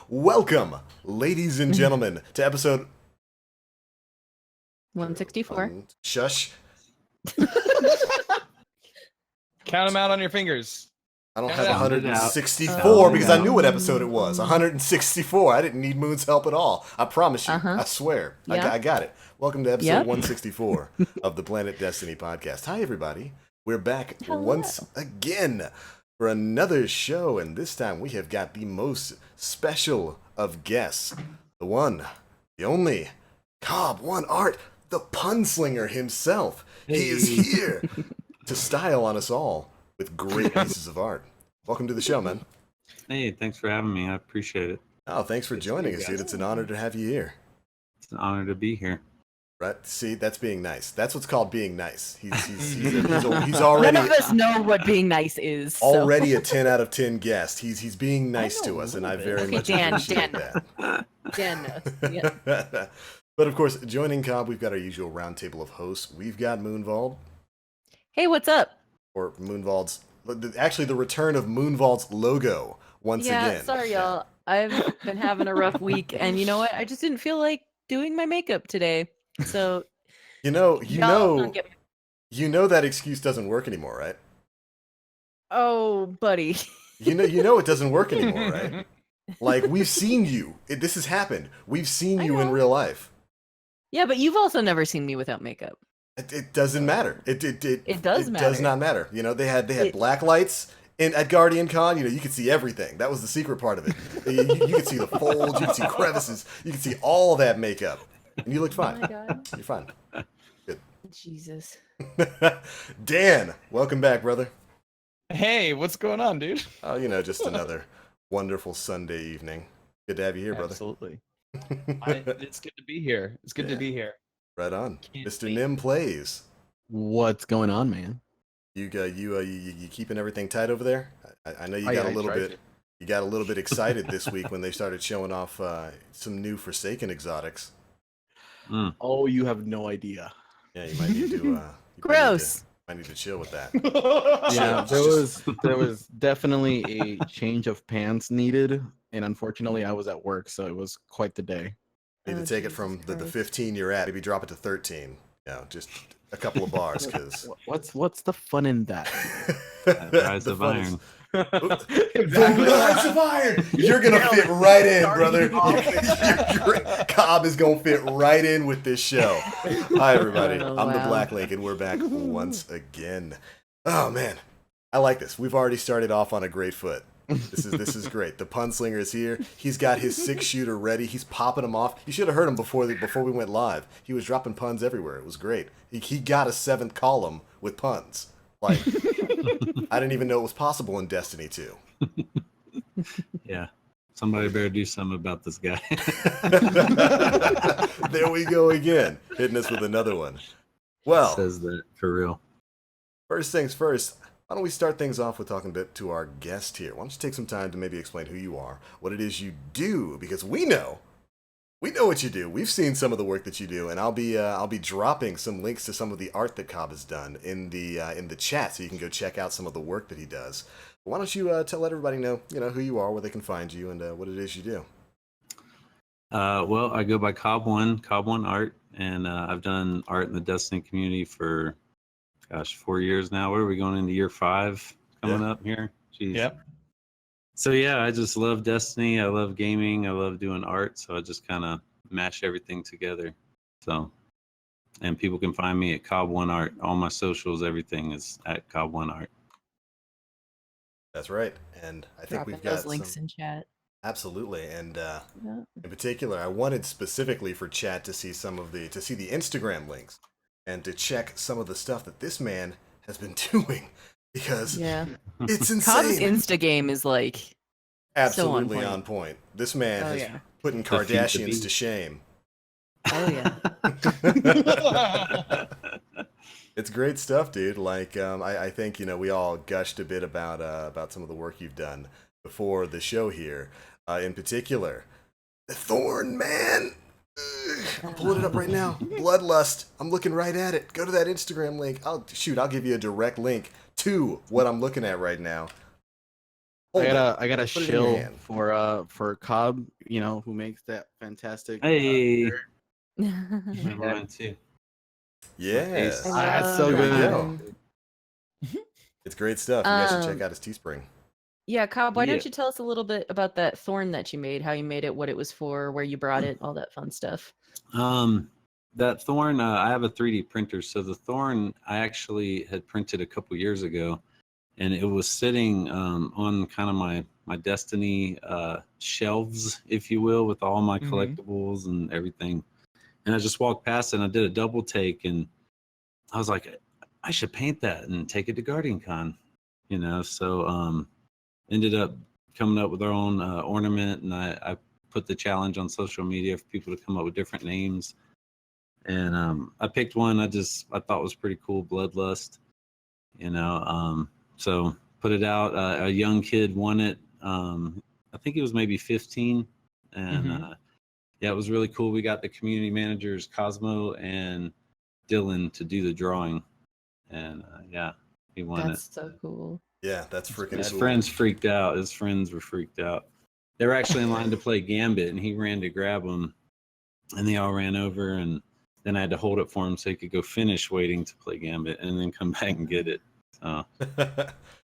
welcome, ladies and gentlemen, to episode 164. Shush. Count them out on your fingers. I don't Count have it out. 164 because I out. knew what episode it was. 164. I didn't need Moon's help at all. I promise you. I swear. Yeah. I got it. Welcome to episode Yep. 164 of the Planet Destiny podcast. Hi, everybody. We're back Hello. once again for another show, and this time we have got the most special of guests. The one, the only, KobOneArt, the punslinger himself. He is here to style on us all with great pieces of art. Welcome to the show, man. Hey, thanks for having me. I appreciate it. Oh, thanks for joining us, dude. It's an honor to have you here. It's an honor to be here. Right? See, that's being nice. That's what's called being nice. He's already None of us know what being nice is. So. already a 10 out of 10 guest. He's being nice know to a us, and I little very bit. much Okay, Dan, appreciate Dan. that. Jen, yeah. But of course, joining Cobb, we've got our usual roundtable of hosts. We've got Moonvald, Hey, what's up? or Moonvald's, actually the return of Moonvald's logo once again. Sorry, y'all. I've been having a rough week, and you know what? I just didn't feel like doing my makeup today. So You know don't get me- that excuse doesn't work anymore, right? Oh, buddy. You know it doesn't work anymore, right? Like, we've seen you. This has happened. We've seen I you in know. real life. Yeah, but you've also never seen me without makeup. It doesn't matter. It does does matter. not matter. You know, they had It- black lights at Guardian Con. You know, you could see everything. That was the secret part of it. You could see the folds. You could see crevices. You could see all that makeup, and you looked Oh fine. my god. You're fine. Jesus. Dan, welcome back, brother. Hey, what's going on, dude? Oh, you know, just another wonderful Sunday evening. Good to have you here, brother. Absolutely. It's good to be here. It's good Yeah. to be here. Right on. Can't Mr. wait. Nim plays. What's going on, man? You keeping everything tight over there? I know you I- got a I little tried bit. to. You got a little bit excited this week when they started showing off some new Forsaken exotics. Oh, you have no idea. Yeah, you might need to. Gross. Might need to chill with that. Yeah, Just- there was definitely a change of pants needed, and unfortunately, I was at work, so it was quite the day. Need to Oh, take it Jesus from the Christ. 15 you're at, maybe drop it to 13. You know, just a couple of bars, because What's the fun in that? Rise of Iron. The Rise of Iron. You're gonna fit right in, brother. Cobb is gonna fit right in with this show. Hi, everybody. Oh, I'm the wow. Black Lake, and we're back once again. Oh man, I like this. We've already started off on a great foot. This is great. The punslinger is here. He's got his 6-shooter ready. He's popping them off. You should have heard him before we went live. He was dropping puns everywhere. It was great. He got a 7th column with puns. Like, I didn't even know it was possible in Destiny 2. Yeah. Somebody better do something about this guy. There we go again, hitting us with another one. Well, Says that for real. first things first, why don't we start things off with talking a bit to our guest here? Why don't you take some time to maybe explain who you are, what it is you do, because we know what you do. We've seen some of the work that you do, and I'll be dropping some links to some of the art that Cobb has done in the chat, so you can go check out some of the work that he does. But why don't you let everybody know who you are, where they can find you, and what it is you do. Well, I go by KobOneArt, and I've done art in the Destiny community for, 4 years now. What are we going into year 5 coming up here? Jeez. Yep. So yeah, I just love Destiny. I love gaming. I love doing art. So I just kind of mash everything together. So, and people can find me at KobOneArt. All my socials, everything is at KobOneArt. That's right, and I think Dropping we've got those links some, in chat. absolutely, and Yeah. in particular, I wanted specifically for chat to see the Instagram links and to check some of the stuff that this man has been doing, because Yeah. it's Cobb's insane. Insta game is like, Absolutely point. on point. This man oh has yeah. putting The feet to Kardashians beat. to shame. Oh yeah. It's great stuff, dude. Like, I think we all gushed a bit about some of the work you've done before the show here. In particular, the Thorn Man. Ugh, I'm pulling it up right now. Bloodlust. I'm looking right at it. Go to that Instagram link. I'll give you a direct link to what I'm looking at right now. Hold it. I got a Put it in your shill hand. for Cobb, you know, who makes that fantastic. Hey, shirt. I mine too. Yes. I Ah, it's so There you good. go. It's great stuff. You guys should check out his Teespring. Yeah, Cobb, why Yeah. don't you tell us a little bit about that thorn that you made, how you made it, what it was for, where you brought it, all that fun stuff. That thorn, I have a 3D printer, so the thorn I actually had printed a couple years ago, and it was sitting on kind of my Destiny shelves, if you will, with all my collectibles and everything. And I just walked past it and I did a double take, and I was like, I should paint that and take it to Guardian Con, you know. So ended up coming up with our own ornament, and I put the challenge on social media for people to come up with different names. And I picked one I thought was pretty cool, Bloodlust, you know. So put it out. A young kid won it. I think he was maybe 15, and yeah, it was really cool. We got the community managers Cosmo and Dylan to do the drawing, and yeah, he won That's it. so cool. Yeah, that's freaking His cool. friends freaked out. His friends were freaked out. They were actually in line to play Gambit, and he ran to grab them, and they all ran over, and then I had to hold it for him so he could go finish waiting to play Gambit and then come back and get it. So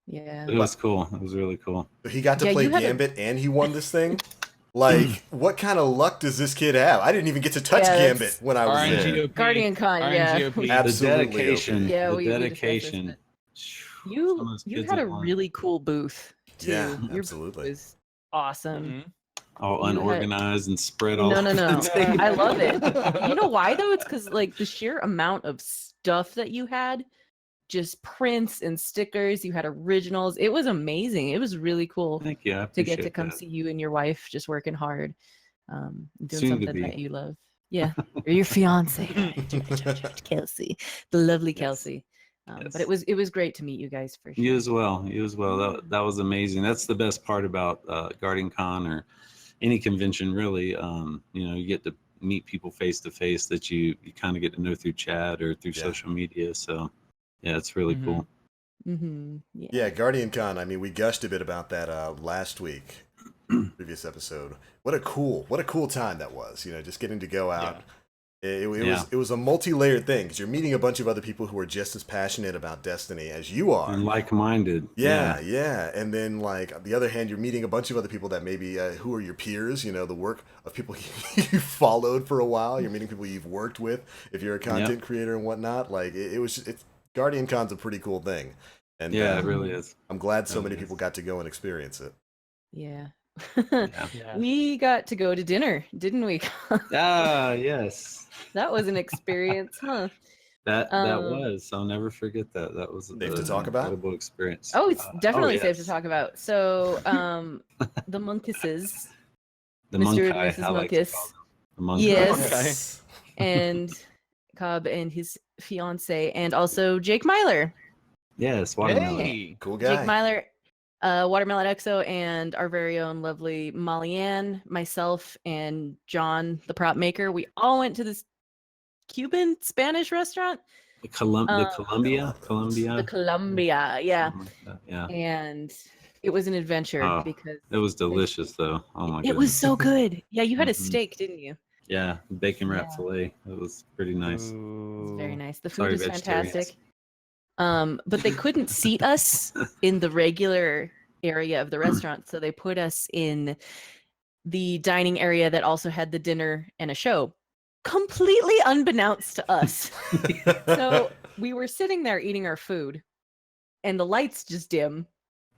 Yeah. it was cool. It was really cool. He got to Yeah, play you had a- Gambit and he won this thing. Like, what kind of luck does this kid have? I didn't even get to touch Yeah, Gambit that's- when I was there. RNGOP. Guardian Con, yeah. RNGOP. Absolutely The dedication. Yeah, the we discussed this, dedication. but Some of You those you kids had that a won. really cool booth too. Yeah, Your booth absolutely. was awesome. all you had- unorganized and spread all No, over no, the no. table. I love it. You know why though? It's because like the sheer amount of stuff that you had, just prints and stickers. You had originals. It was amazing. It was really cool Thank you. I to appreciate get to come that. see you and your wife just working hard, doing Soon to something that be. you love. Yeah, or your fiance, Kelsey, the lovely Yes. Kelsey. Yes. But it was great to meet you guys for sure. You as well. You as well. That was amazing. That's the best part about Guardian Con or any convention, really. You know, you get to meet people face to face that you kind of get to know through chat or through Yeah. social media. So, yeah, it's really cool. Mm-hmm. Yeah. Yeah, Guardian Con. I mean, we gushed a bit about that last week, previous episode. What a cool time that was. You know, just getting to go out. It was a multi-layered thing because you're meeting a bunch of other people who are just as passionate about Destiny as you are. And like-minded. Yeah. And then, like, on the other hand, you're meeting a bunch of other people that maybe who are your peers, you know, the work of people you followed for a while. You're meeting people you've worked with if you're a content creator and whatnot. Like, it's Guardian Con's a pretty cool thing. And Yeah, it really is. I'm glad so Really many is. people got to go and experience it. Yeah. Yeah. We got to go to dinner, didn't we? Ah, yes. That was an experience, huh? That Um, was. I'll never forget that. That was Safe to an talk about? incredible experience. Oh, it's definitely safe to yes. talk about. So, the Monkuses, The Mr. and Monkai, Mrs. I like to Monkus. call them. The Monkai. Yes. and Cobb and his fiance, and also Jake Myler. Yes, watermelon. Hey. Cool guy. Jake Myler, Watermelon Exo, and our very own lovely Molly Ann, myself, and John, the prop maker. We all went to this Cuban Spanish restaurant, The Columbia. the Columbia. Yeah. Something like that, yeah. And it was an adventure Oh, because It was delicious though. Oh my it goodness. was so good. Yeah, you had a Mhm. steak, didn't you? Yeah, bacon wrap Yeah. fillet. It was pretty nice. It was very nice. The food Sorry, was vegetarians. fantastic. But they couldn't seat us in the regular area of the restaurant, so they put us in the dining area that also had the dinner and a show, completely unbeknownst to us. So we were sitting there eating our food, and the lights just dim.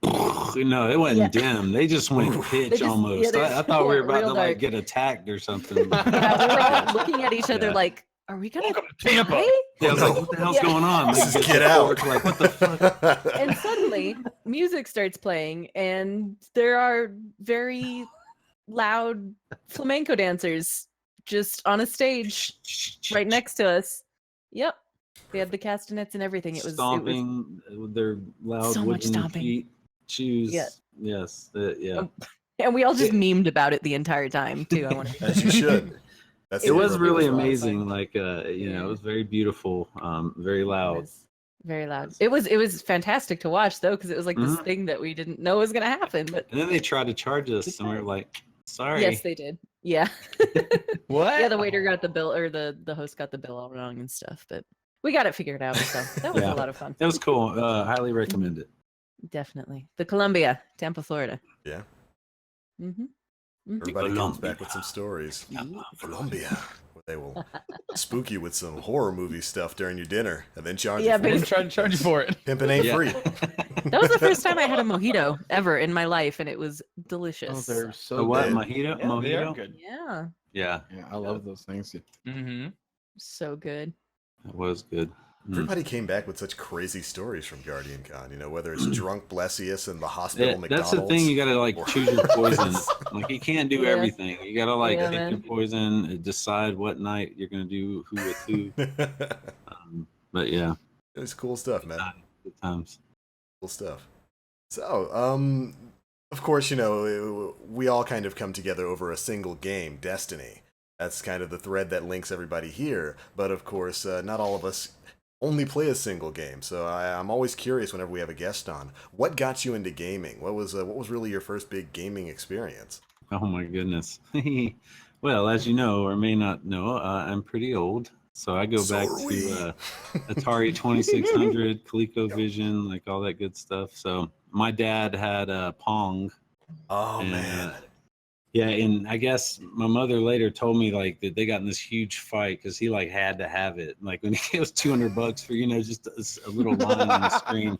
No, it wasn't Yeah. dim. They just went pitch just- almost. they I thought we were went about real to dark. like get attacked or something. Yeah, we were all looking at each other Yeah. like, "Are we gonna Welcome to Tampa. die?" Yeah, I was like, what the hell's Yeah. going on? This They is get Get to Out. fork, Like, what the fuck? And suddenly music starts playing, and there are very loud flamenco dancers just on a stage right next to us. Yep, they had the castanets and everything. It was stomping with their loud So much wooden stomping. feet, shoes. Yeah. Yes. Yeah. and we all just memed about it the entire time too. I want to. As you should. That's It the was appropriate really response. amazing. Like, you know, it was very beautiful, very It loud. was Very loud. It was fantastic to watch though, because it was like this thing that we didn't know was gonna happen. But And then they tried to charge us, and we were like, "Sorry." yes, they did. Yeah. What? Yeah, the waiter got the bill, or the host got the bill all wrong and stuff, but we got it figured out. So that was Yeah. a lot of fun. It was cool. Highly recommend it. Definitely. The Columbia, Tampa, Florida. Yeah. Mm-hmm. Everybody comes back Colombia. with some stories. Yeah. Colombia. Where they will spook you with some horror movie stuff during your dinner and then charge Yeah, you for They it. tried to charge you for it. Pimping ain't Yeah. free. That was the first time I had a mojito ever in my life, and it was Oh, delicious. they're The so what? good. Mojito? Yeah, they are Mojito? good. Yeah, Yeah, Yeah, I love those things. Mm-hmm. so good. it was good. Everybody came back with such crazy stories from Guardian Con, you know, whether it's drunk Blessius in the hospital McDonald's. That's the thing. You got to like or- choose your poison. Like you can't do Yeah. everything. You got to like Yeah, pick your man. poison, decide what night you're gonna do who with who. But yeah, It's cool stuff, man. good times. Cool stuff. So, of course, you know, we all kind of come together over a single game, Destiny. That's kind of the thread that links everybody here. But of course, not all of us only play a single game. So I'm always curious whenever we have a guest on. What got you into gaming? What was really your first big gaming experience? Oh my goodness. Well, as you know or may not know, I'm pretty old. So I go back are we. to Atari 2600, ColecoVision, like all that good stuff. So my dad had Pong. Oh And, man. Yeah, and I guess my mother later told me like that they got in this huge fight because he like had to have it. Like when it was $200 for just a little line on the screen.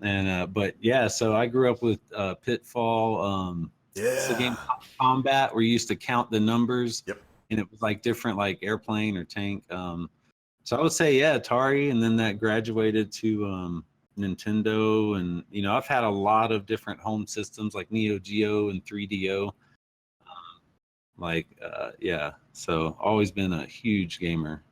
And but yeah, so I grew up with Pitfall. It's a game Yeah. Combat where you used to count the numbers. Yep. And it was like different, like airplane or tank. So I would say Atari, and then that graduated to Nintendo, and I've had a lot of different home systems like Neo Geo and 3DO. So always been a huge gamer.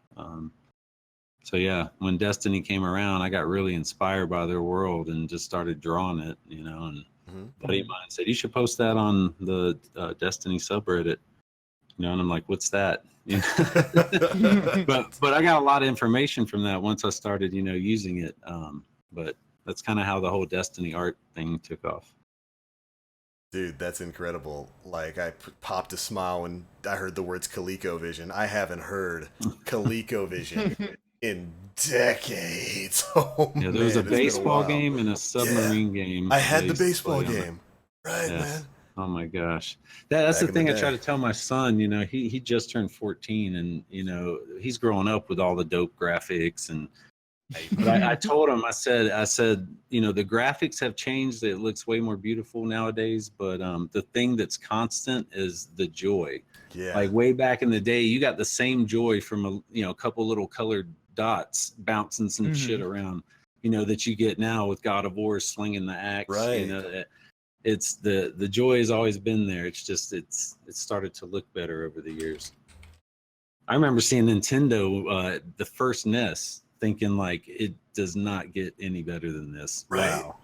So yeah, when Destiny came around, I got really inspired by their world and just started drawing it, and Mhm. a buddy of mine said, you should post that on the Destiny subreddit, and I'm like, what's that? But I got a lot of information from that once I started, using it. But that's kind of how the whole Destiny art thing took off. Dude, that's incredible. Like, I popped a smile when I heard the words ColecoVision. I haven't heard ColecoVision in decades. Oh, Yeah, there was man, a it's been baseball while. game and a submarine game. I had that the used to baseball play on it. game. Right, Yes. man. Oh my gosh. That's Back the in the thing I try day. to tell my son, he just turned 14, and he's growing up with all the dope graphics, and but I told him, I said, the graphics have changed. It looks way more beautiful nowadays, but the thing that's constant is the joy. Yeah. Like way back in the day, you got the same joy from a couple little colored dots bouncing some shit around, that you get now with God of War slinging the axe. Right. It's the joy has always been there. It's just it's started to look better over the years. I remember seeing Nintendo, the first NES, thinking like it does not get any better than this. Right. Wow.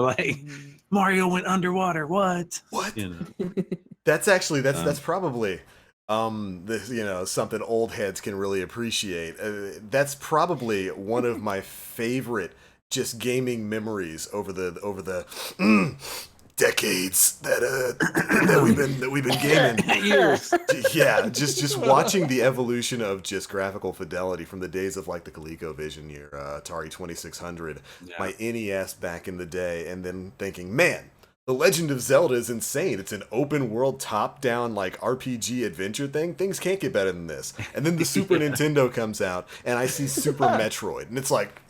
Like Mario went underwater. What? What? Mm-hmm. That's actually that's probably something old heads can really appreciate. That's probably one of my favorite just gaming memories over the decades that we've been gaming. Years. Yeah, just watching the evolution of just graphical fidelity from the days of like the ColecoVision, your Atari 2600, Yeah. my NES back in the day, and then thinking, man, The Legend of Zelda is insane. It's an open world top down like RPG adventure thing. Things can't get better than this. And then the Super Nintendo comes out and I see Super Metroid, and it's like,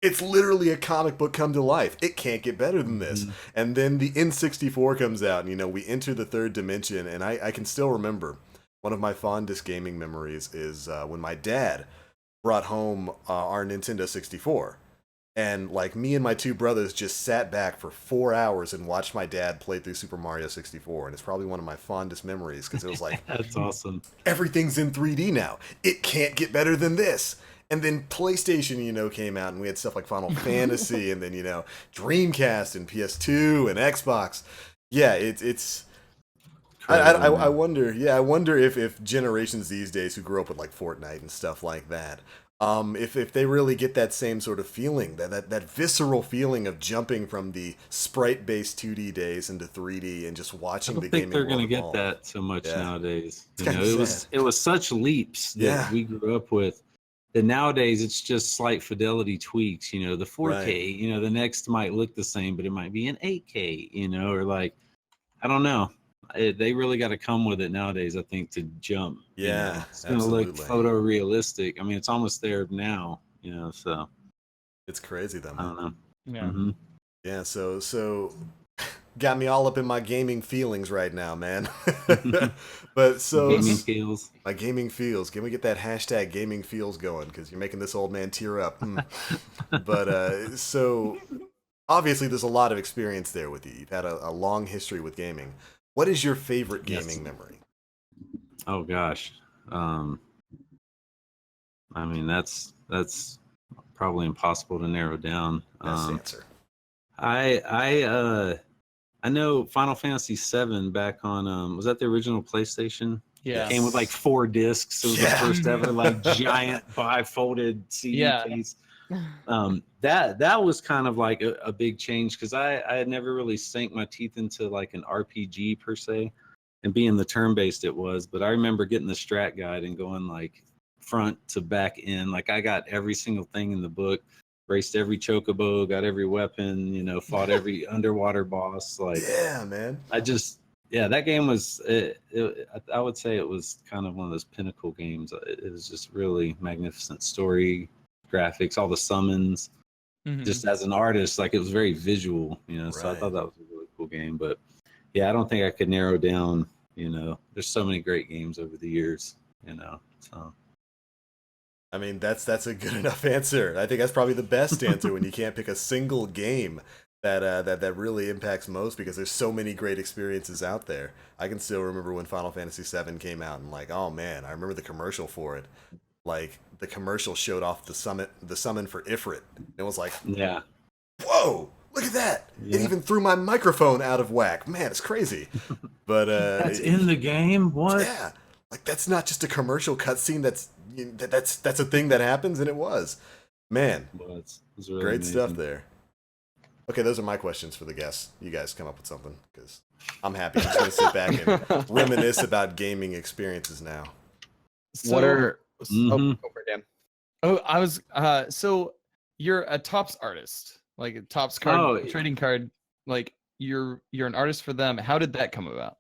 it's literally a comic book come to life. It can't get better than this. And then the N64 comes out, and we enter the third dimension, and I can still remember one of my fondest gaming memories is when my dad brought home our Nintendo 64. And like me and my two brothers just sat back for 4 hours and watched my dad play through Super Mario 64. And it's probably one of my fondest memories because it was like, That's awesome. everything's in 3D now. It can't get better than this. And then PlayStation, came out, and we had stuff like Final Fantasy, and then, Dreamcast and PS2 and Xbox. Yeah, it's. I wonder. Yeah, I wonder if generations these days who grew up with like Fortnite and stuff like that, If they really get that same sort of feeling, that visceral feeling of jumping from the sprite-based 2D days into 3D and just I watching don't the think gaming they're world gonna get evolve. that so much Yeah. nowadays. It's You kinda know, sad. it was such leaps that Yeah. we grew up with that nowadays it's just slight fidelity tweaks. You know, the 4K. Right. You know, the next might look the same, but it might be an 8K. You know, or like I don't know. They really got to come with it nowadays, I think, to jump. You know, Yeah, it's gonna look absolutely. photorealistic. I mean, it's almost there now. You know, so It's crazy though, I man. don't know. Yeah. hmm Yeah, so got me all up in my gaming feelings right now, man. But Gaming feels. my gaming feels. Can we get that hashtag gaming feels going? Because you're making this old man tear up. But so obviously there's a lot of experience there with you. You've had a long history with gaming. What is your favorite Yes. gaming memory? Oh gosh. Um, I mean, that's probably impossible to narrow down. Best answer. I know Final Fantasy VII back on was that the original PlayStation? Yeah. It came with like 4 discs. It was Yeah. the first ever like giant bifolded CD Yeah. case. That was kind of like a big change because I had never really sank my teeth into like an RPG per se, and being the turn-based it was. But I remember getting the strat guide and going like front to back end. Like I got every single thing in the book, raced every chocobo, got every weapon, you know, fought every underwater boss. Like Yeah, man. yeah, that game was. I would say it was kind of one of those pinnacle games. It was just really magnificent story, graphics, all the summons. Mhm. Just as an artist, like it was very visual, you know. So I Right. thought that was a really cool game. But yeah, I don't think I could narrow down. You know, there's so many great games over the years. You know, so I mean, that's a good enough answer. I think that's probably the best answer when you can't pick a single game that really impacts most because there's so many great experiences out there. I can still remember when Final Fantasy VII came out and like, oh man, I remember the commercial for it. Like the commercial showed off the summon for Ifrit. It was like, yeah, whoa, look at that! It Yeah. even threw my microphone out of whack. Man, it's crazy. But that's in the game. What? yeah, like that's not just a commercial cutscene. That's a thing that happens, and it was. Man, Well, it was really great amazing. stuff there. Okay, those are my questions for the guests. You guys come up with something because I'm happy. I'm just gonna sit back and reminisce about gaming experiences now. What are Mhm. go for it, Dan. Oh, I was so you're a Topps artist, like a Topps card Oh, trading card, like you're an artist for them. How did that come about?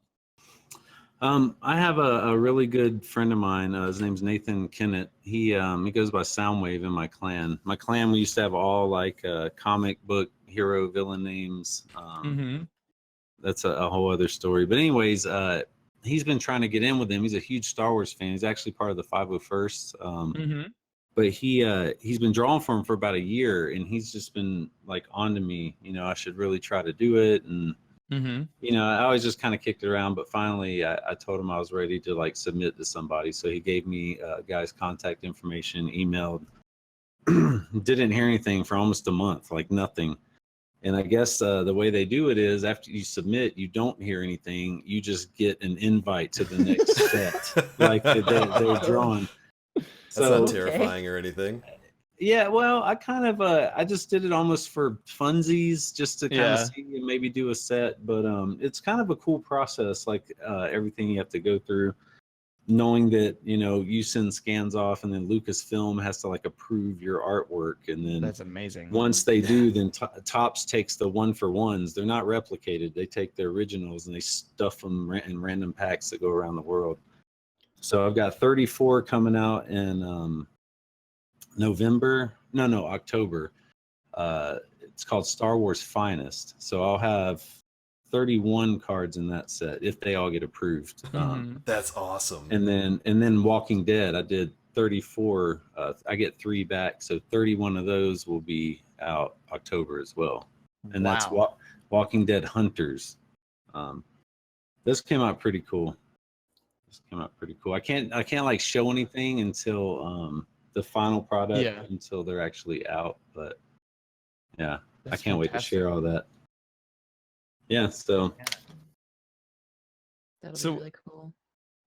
I have a really good friend of mine. His name's Nathan Kennett. He goes by Soundwave in my clan. My clan, we used to have all like comic book hero villain names. Mm-hmm. That's a whole other story. But anyways, he's been trying to get in with them. He's a huge Star Wars fan. He's actually part of the 501st. Mm-hmm. But he's been drawing for him for about a year, and he's just been like on to me. You know, I should really try to do it. And Mm-hmm. you know, I always just kind of kicked it around, but finally I told him I was ready to like submit to somebody. So he gave me a guy's contact information, emailed, didn't hear anything for almost a month, like nothing. And I guess the way they do it is after you submit, you don't hear anything. You just get an invite to the next set, like they're drawn. That's So not terrifying or anything. yeah, well, I kind of I just did it almost for funsies, just to kind of Yeah. see and maybe do a set. But it's kind of a cool process, like everything you have to go through, knowing that you know you send scans off, and then Lucasfilm has to like approve your artwork, and then That's amazing. once they do, then Topps takes the 1-for-1s. They're not replicated. They take the originals and they stuff them in random packs that go around the world. So I've got 34 coming out in October. It's called Star Wars Finest. So I'll have 31 cards in that set if they all get approved. Mhm. That's awesome. And then Walking Dead, I did 34. I get 3 back, so 31 of those will be out October as well. And that's Wow. Walking Dead Hunters. This came out pretty cool. I can't like show anything until the final product until they're actually out. But yeah, That's I can't wait to share all that. Yeah, so That'll So- be really cool.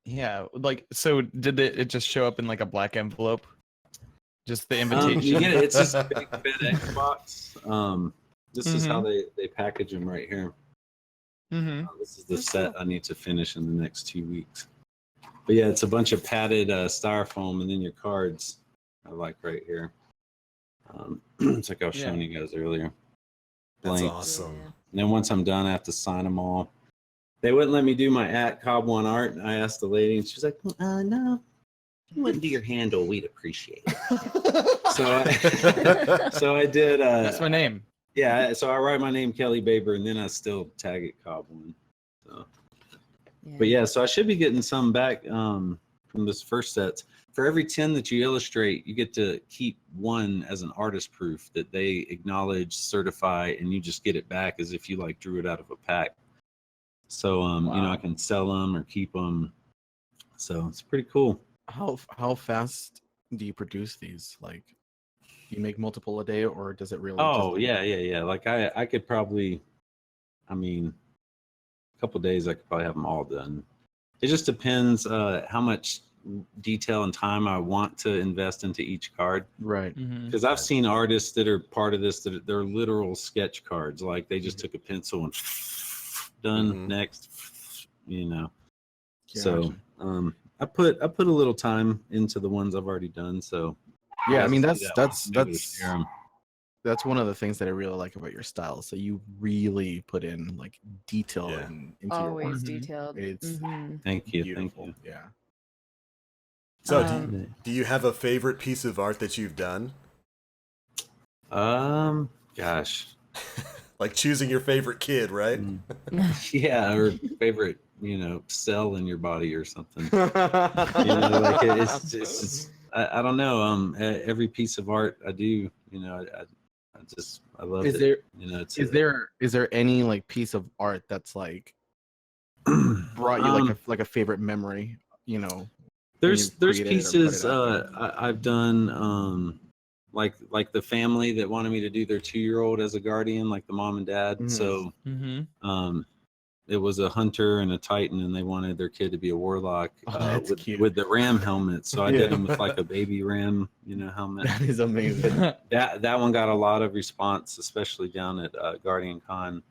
Yeah, like so did it just show up in like a black envelope? Just the invitation. You get it. It's just a big FedEx box. This is how Mhm. they package them right here. Mm-hmm. This is the set I need to finish in the next 2 weeks. But yeah, it's a bunch of padded styrofoam, and then your cards are like right here. It's like I was showing you guys earlier. That's Blank. awesome. And then once I'm done, I have to sign them all. They wouldn't let me do my @KobOneArt, and I asked the lady, and she's like, "No, if you wouldn't do your handle, we'd appreciate it." So I did. That's my name. Yeah, so I write my name Kelly Baber, and then I still tag it KobOne. So. But yeah, so I should be getting some back from this first set. For every 10 that you illustrate, you get to keep one as an artist proof that they acknowledge, certify, and you just get it back as if you like drew it out of a pack. So you know, I can sell them or keep them. So it's pretty cool. How fast do you produce these? Like, do you make multiple a day, or does it really? Oh yeah. Like I could probably, I mean, a couple of days I could probably have them all done. It just depends how much detail and time I want to invest into each card. Right. Because I've seen artists that are part of this that they're literal sketch cards. Like they just took a pencil and done next, you know. So I put a little time into the ones I've already done. So yeah, I mean that's one of the things that I really like about your style. So you really put in like detail into your work. Always detailed. It's thank you, beautiful. thank you. Yeah. So do you have a favorite piece of art that you've done? Gosh. Like choosing your favorite kid, right? Yeah, or favorite, you know, cell in your body or something. You know, like it's I don't know. Every piece of art I do, you know, I love it. There, you know, is there any like piece of art that's like brought you like a favorite memory? You know, there's pieces I've done. Like the family that wanted me to do their 2-year-old as a guardian, like the mom and dad. So it was a hunter and a titan, and they wanted their kid to be a warlock with the ram helmet. So I did them with like a baby ram, you know, helmet. That is amazing. that one got a lot of response, especially down at Guardian Con.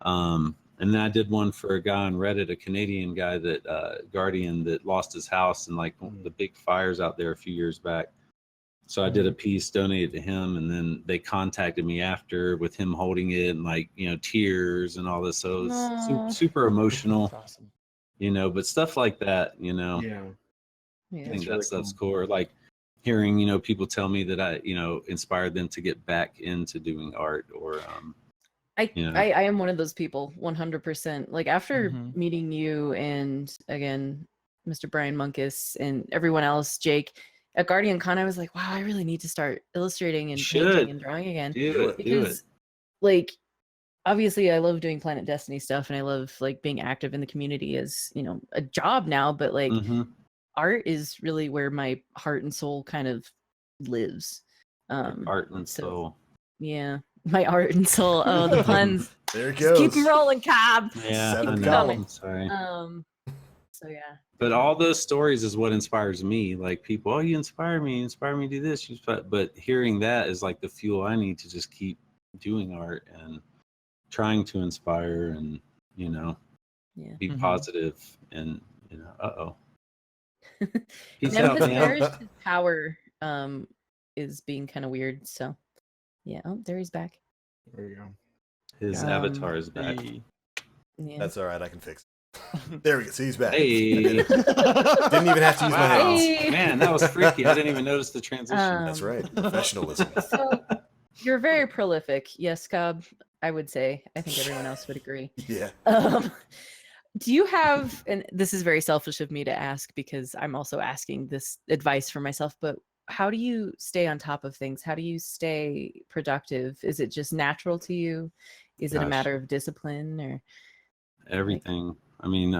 And then I did one for a guy on Reddit, a Canadian guy that Guardian that lost his house in like the big fires out there a few years back. So I did a piece, donated to him, and then they contacted me after with him holding it and like, you know, tears and all this. So it's super emotional, awesome. You know, but stuff like that, you know, I think that's cool. Or like hearing, you know, people tell me that I, you know, inspired them to get back into doing art or, I am one of those people 100%. Like after meeting you and again, Mr. Brian Munkus and everyone else, Jake, at Guardian Con, I was like, wow, I really need to start illustrating and painting and drawing again. Do it. Like, obviously I love doing Planet Destiny stuff and I love like being active in the community as, you know, a job now, but like art is really where my heart and soul kind of lives. Art and soul. Yeah. My art and soul. Oh, the puns. There it goes. Keep them rolling, Cobb. Yeah, Seventh I know. column. I'm sorry. So yeah. But all those stories is what inspires me. Like people, oh, you inspire me to do this. But hearing that is like the fuel I need to just keep doing art and trying to inspire and, you know, be positive and, you know, Peace out, man. His power is being kind of weird. So yeah. Oh, there he's back. There you go. His avatar is back. Yeah. That's all right. I can fix it. There we go. See, he's back. Hey. Didn't even have to use my hands. Hey. Man, that was freaky. I didn't even notice the transition. That's right. Professionalism. So you're very prolific. Yes, Cobb, I would say. I think everyone else would agree. Yeah. Do you have, and this is very selfish of me to ask because I'm also asking this advice for myself, but how do you stay on top of things? How do you stay productive? Is it just natural to you? Is it a matter of discipline or everything? I mean,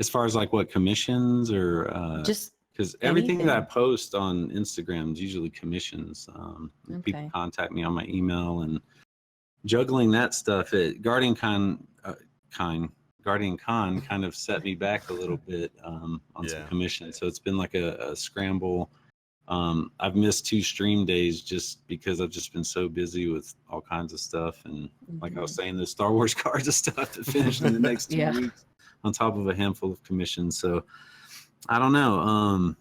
as far as like what commissions or just because everything that I post on Instagram is usually commissions. People contact me on my email and juggling that stuff at Guardian Con kind of set me back a little bit on some commissions. So it's been like a scramble. I've missed 2 stream days just because I've just been so busy with all kinds of stuff. And like I was saying, the Star Wars cards and stuff to finish in the next 2 Yeah. weeks on top of a handful of commissions. So I don't know.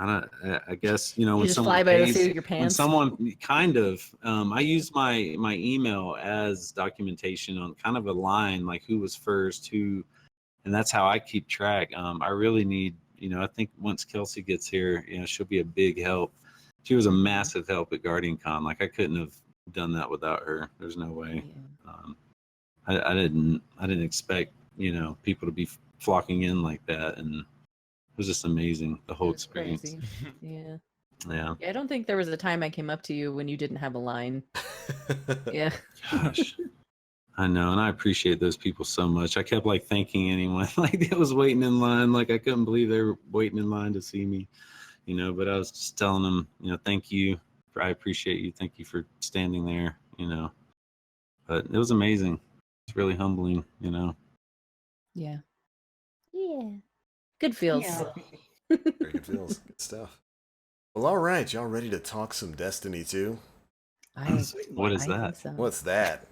I guess, you know, You when just someone fly by the pays, seat of your when pants. someone kind of, I use my email as documentation on kind of a line, like who was first, who, and that's how I keep track. I really need, you know, I think once Kelsey gets here, you know, she'll be a big help. She was a massive help at Guardian Con. Like I couldn't have done that without her. There's no way. I didn't expect, you know, people to be flocking in like that, and it was just amazing, the whole It was experience. crazy. Yeah. Yeah. I don't think there was a time I came up to you when you didn't have a line. Yeah. Gosh. I know, and I appreciate those people so much. I kept like thanking anyone like that was waiting in line. Like I couldn't believe they were waiting in line to see me, you know, but I was just telling them, you know, thank you. I appreciate you. Thank you for standing there, you know. But it was amazing. It's really humbling, you know. Yeah. Yeah. Good feels. Very good feels. Good stuff. Well, all right. Y'all ready to talk some Destiny 2? What is I that? think so. What's that?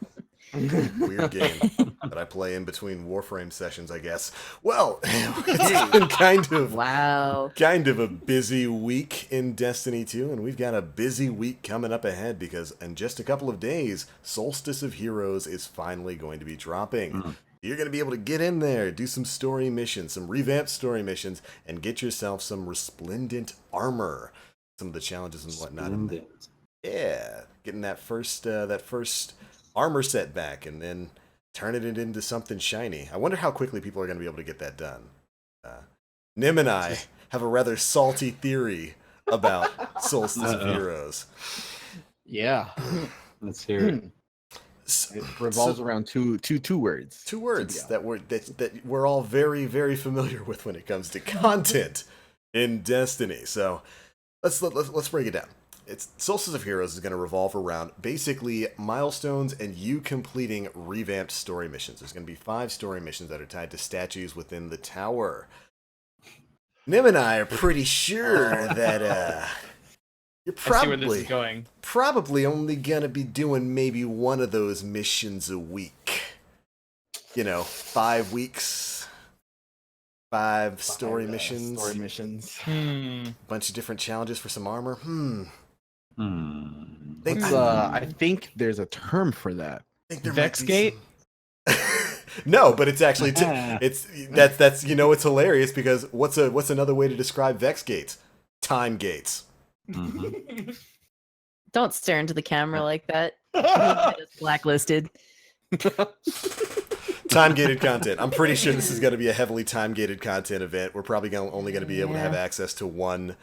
Weird game that I play in between Warframe sessions, I guess. Well, it's been Wow. kind of a busy week in Destiny 2, and we've got a busy week coming up ahead because in just a couple of days, Solstice of Heroes is finally going to be dropping. You're going to be able to get in there, do some story missions, some revamped story missions, and get yourself some resplendent armor. Some of the challenges and whatnot. Yeah, getting that first armor set back and then turning it into something shiny. I wonder how quickly people are going to be able to get that done. Nim and I have a rather salty theory about Solstice of Heroes. Yeah. Let's hear it. It revolves around two words. Two words that we're all very, very familiar with when it comes to content in Destiny. So let's break it down. It's Solstice of Heroes is going to revolve around basically milestones and you completing revamped story missions. There's going to be 5 story missions that are tied to statues within the tower. Nim and I are pretty sure that you're I see where this is going. probably only going to be doing maybe one of those missions a week. You know, 5 weeks, 5 story missions. Story missions. Bunch of different challenges for some armor. I think there's a term for that. Vexgate? No, but it's actually that's you know, it's hilarious because what's another way to describe Vex gates? Time gates. Don't stare into the camera like that. It's blacklisted. Time gated content. I'm pretty sure this is going to be a heavily time gated content event. We're probably only going to be able to have access to one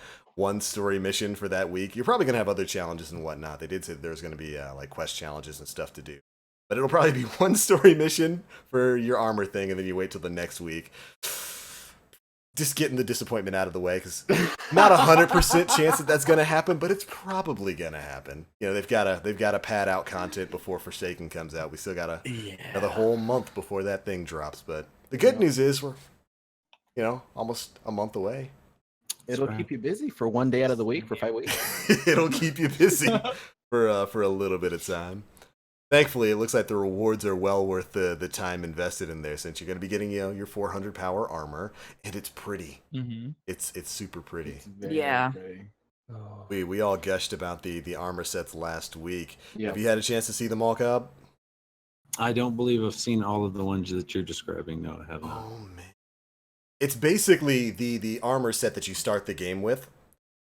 story mission for that week. You're probably going to have other challenges and whatnot. They did say there's going to be like quest challenges and stuff to do. But it'll probably be one story mission for your armor thing, and then you wait till the next week. Just getting the disappointment out of the way, because not 100% chance that that's going to happen, but it's probably going to happen. You know, they've got to pad out content before Forsaken comes out. We still got another whole month before that thing drops. But the good news is we're, you know, almost a month away. It'll keep you busy for one day out of the week for 5 weeks. It'll keep you busy for a little bit of time. Thankfully, it looks like the rewards are well worth the time invested in there, since you're going to be getting, you know, your 400 power armor, and it's pretty. It's super pretty. It's very pretty. We all gushed about the armor sets last week. Yep. Have you had a chance to see them all, Cobb? I don't believe I've seen all of the ones that you're describing. No, I haven't. Oh man, it's basically the armor set that you start the game with,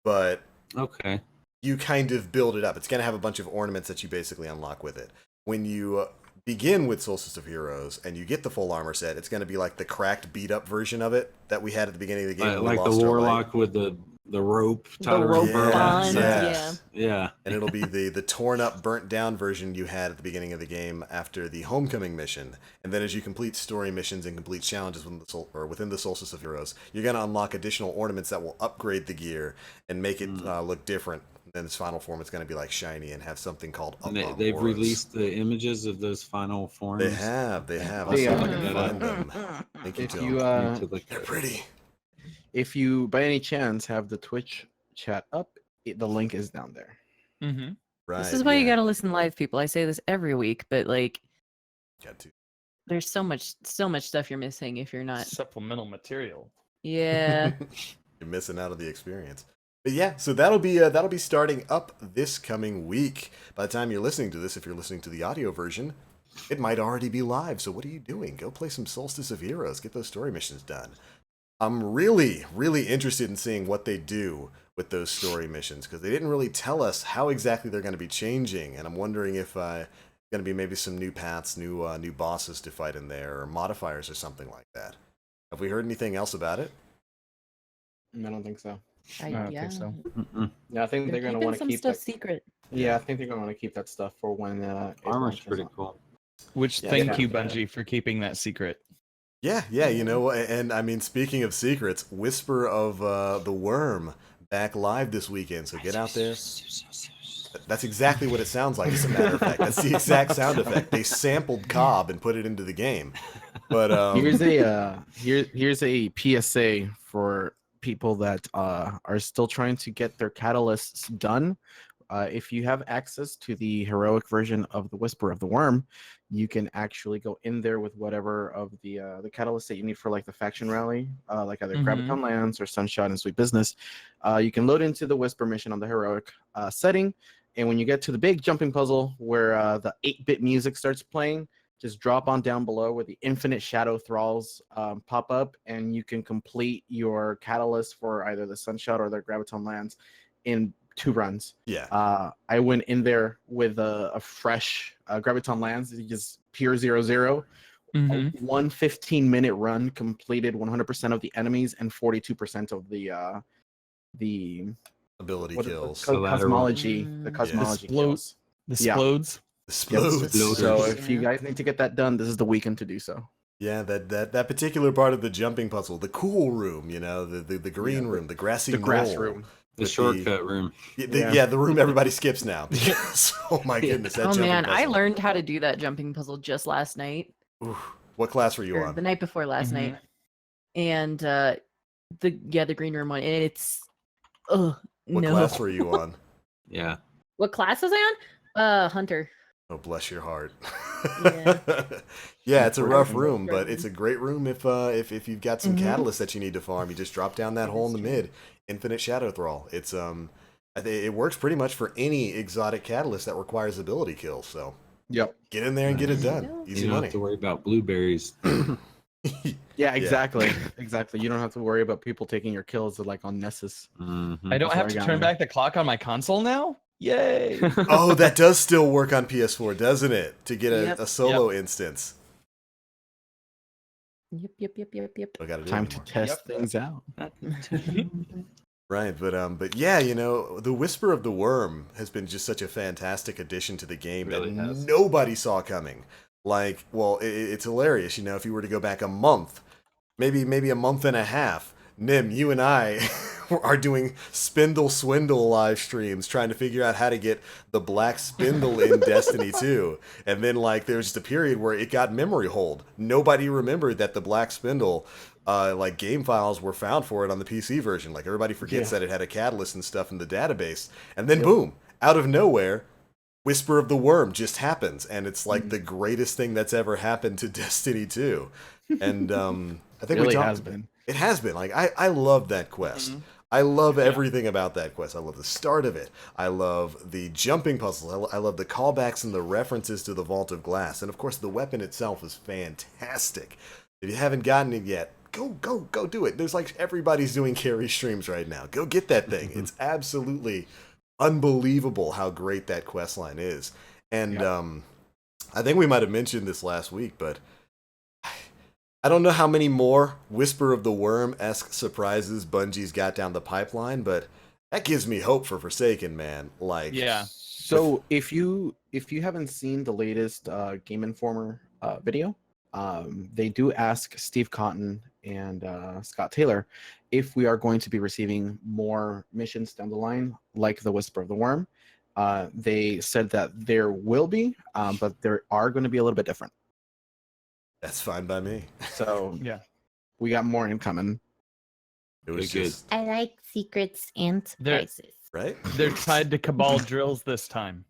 but Okay. you kind of build it up. It's going to have a bunch of ornaments that you basically unlock with it. When you begin with Solstice of Heroes and you get the full armor set, it's going to be like the cracked, beat up version of it that we had at the beginning of the game. Like the warlock with the rope tied around rope her bond, arms. Yeah. And it'll be the torn up, burnt down version you had at the beginning of the game after the Homecoming mission. And then as you complete story missions and complete challenges within the Solstice of Heroes, you're going to unlock additional ornaments that will upgrade the gear and make it look different. Then its final form is going to be like shiny and have something called They've released the images of those final forms. They have. They I'll are. see if I can find them. Thank you, If Tom. you They're pretty. if you by any chance have the Twitch chat up. The link is down there. Mm-hmm. Right. This is why you yeah. gotta listen live, people. I say this every week, but like, Got to. there's so much stuff you're missing if you're not. Supplemental material. Yeah. You're missing out on the experience. But yeah, so that'll be starting up this coming week. By the time you're listening to this, if you're listening to the audio version, it might already be live. So what are you doing? Go play some Solstice of Heroes. Get those story missions done. I'm really, really interested in seeing what they do with those story missions because they didn't really tell us how exactly they're going to be changing, and I'm wondering if going to be maybe some new paths, new bosses to fight in there, or modifiers or something like that. Have we heard anything else about it? I don't think so. I don't think so. Mm-mm. Yeah, I think they're gonna keeping want to some keep stuff that. secret. Yeah, I think they're gonna want to keep that stuff for when it Armor's launches pretty on. cool. Which Yeah, thank yeah. you, Bungie, for keeping that secret. Yeah, you know, and I mean, speaking of secrets, Whisper of the Worm back live this weekend, so get out there. That's exactly what it sounds like, as a matter of fact. That's the exact sound effect. They sampled Cobb and put it into the game. But here's a PSA for people that are still trying to get their catalysts done. If you have access to the heroic version of the Whisper of the Worm, you can actually go in there with whatever of the catalyst that you need for like the faction rally, like either Graviton Lands or Sunshot and Sweet Business. You can load into the Whisper mission on the heroic setting, and when you get to the big jumping puzzle where the 8-bit music starts playing, just drop on down below where the infinite shadow thralls pop up, and you can complete your catalyst for either the Sunshot or the Graviton Lands in 2 runs. yeah, I went in there with a fresh Graviton Lands, just pure 0-0. Mm-hmm. 1 15-minute run, completed 100% of the enemies and 42% of the ability what- kills. cosmology. The Mm. cosmology Explode- kills. The Yeah. Splodes. Explodes. So Exploders. if you guys need to get that done, this is the weekend to do so. Yeah, that particular part of the jumping puzzle, the cool room, you know, the green room, the grassy The grass knoll. room. The With shortcut room. The room everybody skips now. Because, oh my goodness, that Oh jumping man, I puzzle. learned how to do that jumping puzzle just last night, Oof. What class were you or on? the night before last night, and the green room one. And it's What no. class were you on? Yeah. What class was I on? Hunter. Oh, bless your heart. Yeah. Yeah, it's a rough Unfortunately. room, but it's a great room if you've got some Mhm. catalysts that you need to farm. You just drop down that That hole in is the true. mid, Infinite Shadow Thrall. It's it works pretty much for any exotic catalyst that requires ability kills. So Yep. get in there and get it There you done. go. Easy You don't money. have to worry about blueberries. Yeah, exactly. Exactly. You don't have to worry about people taking your kills like on Nessus. Mhm. I don't That's have where I to got turn him. back the clock on my console now? Yay! Oh, that does still work on PS4, doesn't it? To get Yep. a solo instance. Yep. I gotta do Time it to anymore. test things out. Right, but yeah, you know, the Whisper of the Worm has been just such a fantastic addition to the game Really that has. nobody saw coming. Like, well, it's hilarious, you know, if you were to go back a month, maybe a month and a half, Nim, you and I are doing Spindle Swindle live streams trying to figure out how to get the Black Spindle in Destiny 2. And then, like, there was just a period where it got memory hold. Nobody remembered that the Black Spindle, like, game files were found for it on the PC version. Like, everybody forgets that it had a catalyst and stuff in the database. And then, boom, out of nowhere, Whisper of the Worm just happens. And it's, like, the greatest thing that's ever happened to Destiny 2. And, I think Really we has been. It has been. Like, I love that quest. I love everything about that quest. I love the start of it. I love the jumping puzzles. I love the callbacks and the references to the Vault of Glass. And of course, the weapon itself is fantastic. If you haven't gotten it yet, go do it. There's like everybody's doing carry streams right now. Go get that thing. It's absolutely unbelievable how great that quest line is. And I think we might have mentioned this last week, but I don't know how many more Whisper of the Worm-esque surprises Bungie's got down the pipeline, but that gives me hope for Forsaken, man. Like, Yeah. So if you haven't seen the latest Game Informer video, they do ask Steve Cotton and Scott Taylor if we are going to be receiving more missions down the line, like the Whisper of the Worm. They said that there will be, but there are going to be a little bit different. that's fine by me. So Yeah. we got more incoming. It was Good, good. just I like secrets and There- surprises. right. They're tied to Cabal drills this time.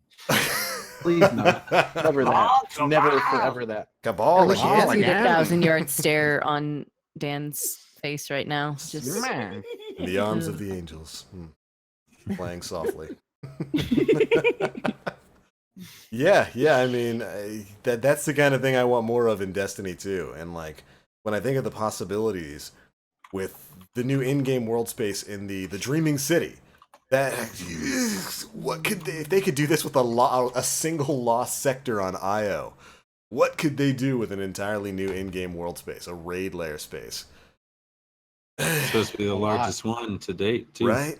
Please no. Never that. Never forever that. I Cabal wish you again. could see the again. 1,000-yard stare on Dan's face right now. Just Man. In the arms of Ugh. the angels, playing softly. Yeah. I mean, that's the kind of thing I want more of in Destiny 2. And like when I think of the possibilities with the new in-game world space in the Dreaming City, that what could they, if they could do this with a single lost sector on Io? What could they do with an entirely new in-game world space, a raid layer space? It's supposed to be the A lot. largest one to date, too. Right?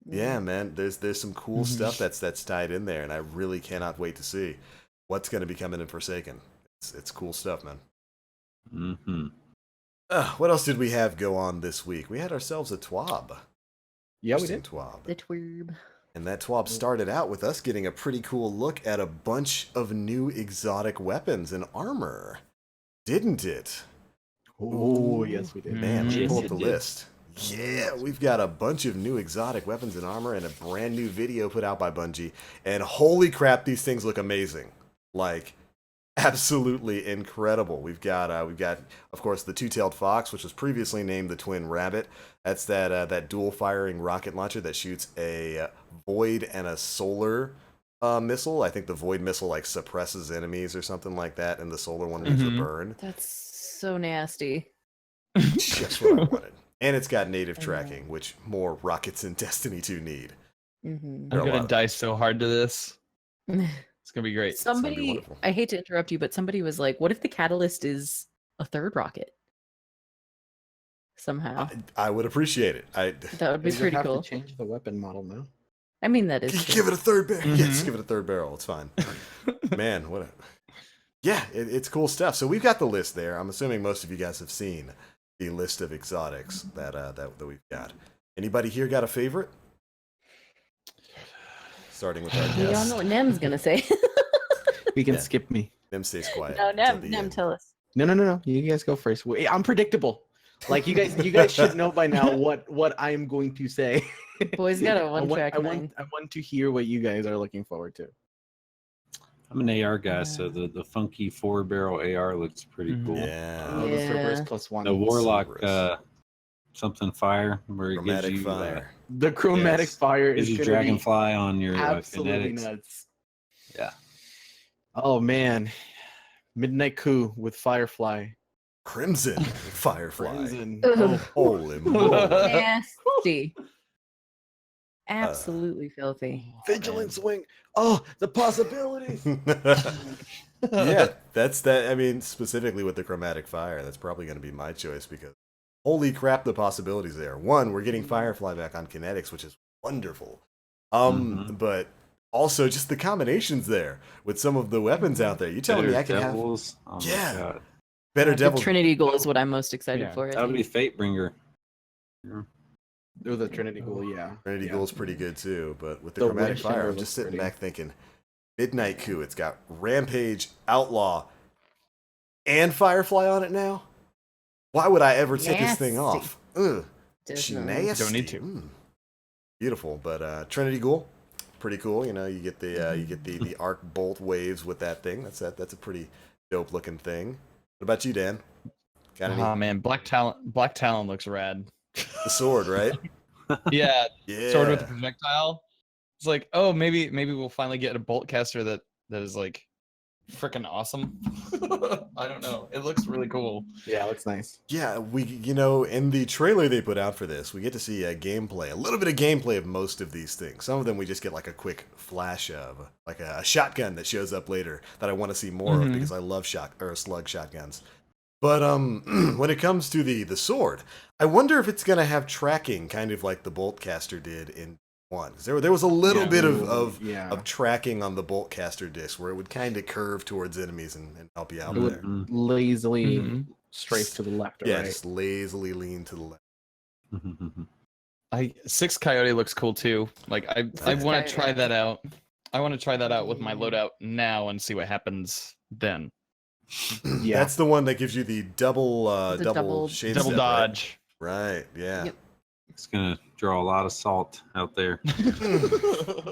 Yeah, man. There's some cool Mhm. stuff that's tied in there, and I really cannot wait to see what's going to be coming in Forsaken. It's cool stuff, man. Mm-hmm. What else did we have go on this week? We had ourselves a TWAB. Yeah, we Interesting did. TWAB. the twerb. And that TWAB started out with us getting a pretty cool look at a bunch of new exotic weapons and armor. Didn't it? Oh, yes, we did. Man, let me Yes, pull up it the did. list. Yeah, we've got a bunch of new exotic weapons and armor and a brand new video put out by Bungie. And holy crap, these things look amazing. Like, absolutely incredible. We've got, of course, the two-tailed fox, which was previously named the twin rabbit. That's that dual-firing rocket launcher that shoots a void and a solar missile. I think the void missile like suppresses enemies or something like that, and the solar one leaves a Mhm. burn. That's so nasty. Just what I wanted. And it's got native I know. tracking, which more rockets in Destiny 2 need. Hmm There are I'm a lot gonna of- die so hard to this. It's gonna be great. gonna be Somebody, wonderful. I hate to interrupt you, but somebody was like, "What if the catalyst is a third rocket?" Somehow, I would appreciate it. that would be You pretty have cool. to change the weapon model now. I mean, that is Give true. it a third barrel. Yes, Mhm. give it a third barrel. It's fine. Man, what a... Yeah, it's cool stuff. So we've got the list there. I'm assuming most of you guys have seen the list of exotics that we've got. Anybody here got a favorite? Starting with our We all guest. know what Nem's gonna say. We can Yeah. skip me. Nem stays quiet. No, until the Nem, end. tell us. No. You guys go first. Wait, I'm predictable. Like you guys should know by now what I am going to say. Boy's got a I want, one-track I mind. want to hear what you guys are looking forward to. I'm an AR guy, so the funky 4-barrel AR looks pretty Mhm. cool. Yeah. Oh, the Cerberus Yeah. +1. The Warlock Cerberus. something fire, where it Chromatic gives you, fire. The chromatic Yes. fire gives is you gonna be Dragonfly on your absolutely kinetics. nuts. Yeah. Oh man, Midnight Coup with Firefly. Crimson Firefly. Crimson. Ugh. Oh, Holy moly. Nasty. Absolutely filthy. Vigilance Wing. Oh, the possibilities. Yeah, that's that. I mean, specifically with the chromatic fire, that's probably going to be my choice because holy crap, the possibilities there. One, we're getting Firefly back on kinetics, which is wonderful. But also just the combinations there with some of the weapons out there. You telling Better me I can Devils. Oh my Yeah. God. better The devil? Trinity Goal is what I'm most excited Yeah, for. I That'll be think. Fatebringer. Oh, the Trinity Ghoul, yeah. Trinity yeah. Ghoul's pretty good too, but with the, The chromatic Red fire, Shadow I'm just looks sitting pretty. back thinking, Midnight Coup. It's got Rampage, Outlaw, and Firefly on it now. Why would I ever take this thing Nasty. off? Ugh. Definitely. Nasty. Don't need to. Beautiful, but Trinity Ghoul, pretty cool. You know, you get the arc bolt waves with that thing. That's a pretty dope looking thing. What about you, Dan? Got any? Oh man, Black Talon looks rad. The sword, right? Yeah, Yeah. sword with the projectile. It's like, oh, maybe we'll finally get a bolt caster that is like freaking awesome. I don't know. It looks really cool. Yeah, it looks nice. Yeah, in the trailer they put out for this, we get to see a little bit of gameplay of most of these things. Some of them we just get like a quick flash of, like a shotgun that shows up later that I want to see more of Mhm. because I love slug shotguns. But when it comes to the sword, I wonder if it's gonna have tracking, kind of like the Boltcaster did in 1. 'Cause there was a little Yeah. bit Yeah. of tracking on the Boltcaster disc where it would kind of curve towards enemies and help you out It would there. Mm. lazily Mhm. strafe to the left or Yeah, right. just lazily lean to the left. 6 Coyote looks cool too. Like I Six want Coyote. to try that out. I want to try that out with my loadout now and see what happens then. Yeah. That's the one that gives you the double The double- shade Double step, right? dodge. Right, yeah. Yep. It's gonna draw a lot of salt out there.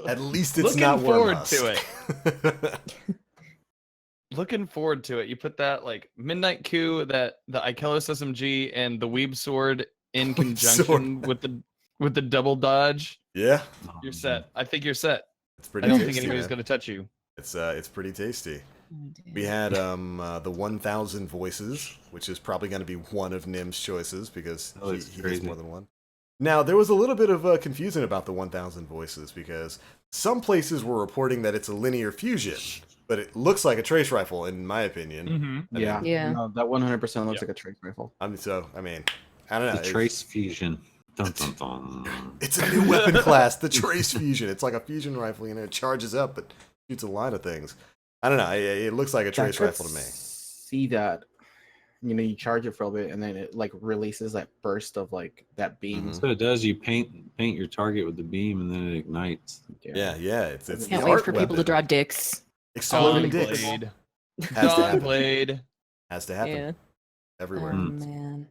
At least it's Looking not forward Wormhusk. to it. Looking forward to it. You put that like Midnight Coup, that the Ikelos SMG, and the Weeb Sword in conjunction with the double dodge. Yeah, You're set. I think you're set. it's I pretty. don't tasty, think anybody's man. gonna touch you. It's pretty tasty. Oh, We damn. had the 1,000 voices, which is probably going to be one of Nim's choices because Oh, he it's has crazy. more than one. Now, there was a little bit of confusion about the 1,000 voices because some places were reporting that it's a linear fusion, but it looks like a trace rifle, in my opinion. Mm-hmm. I Yeah. mean, Yeah. No, that 100% looks Yeah. like a trace rifle. I mean, I don't know. The trace fusion. Dun, dun, dun. It's a new weapon class, the trace fusion. It's like a fusion rifle, it charges up, but shoots a line of things. I don't know. It looks like a trace rifle to me. See that? You charge it for a bit, and then it like releases that burst of like that beam. Mhm. So it does. You paint your target with the beam, and then it ignites. Yeah. It's Can't the Can't wait art for people to weapon. draw dicks. Exploding Dawn dicks. Blade. Has to Dawn happen. Blade. Has to happen Yeah. everywhere. Oh Mm. man.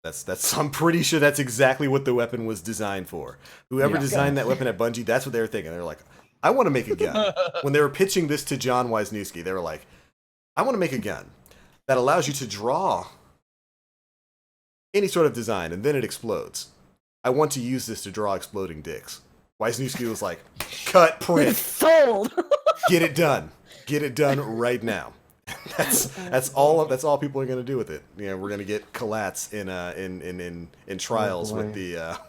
That's. I'm pretty sure that's exactly what the weapon was designed for. Whoever Yeah. designed that weapon at Bungie, that's what they were thinking. They're like, I want to make a gun. When they were pitching this to John Wisniewski, they were like, I want to make a gun that allows you to draw any sort of design, and then it explodes. I want to use this to draw exploding dicks. Wisniewski was like, cut, print, Sold. get it done. Get it done right now. That's all people are gonna do with it. We're gonna get Colats in trials boy.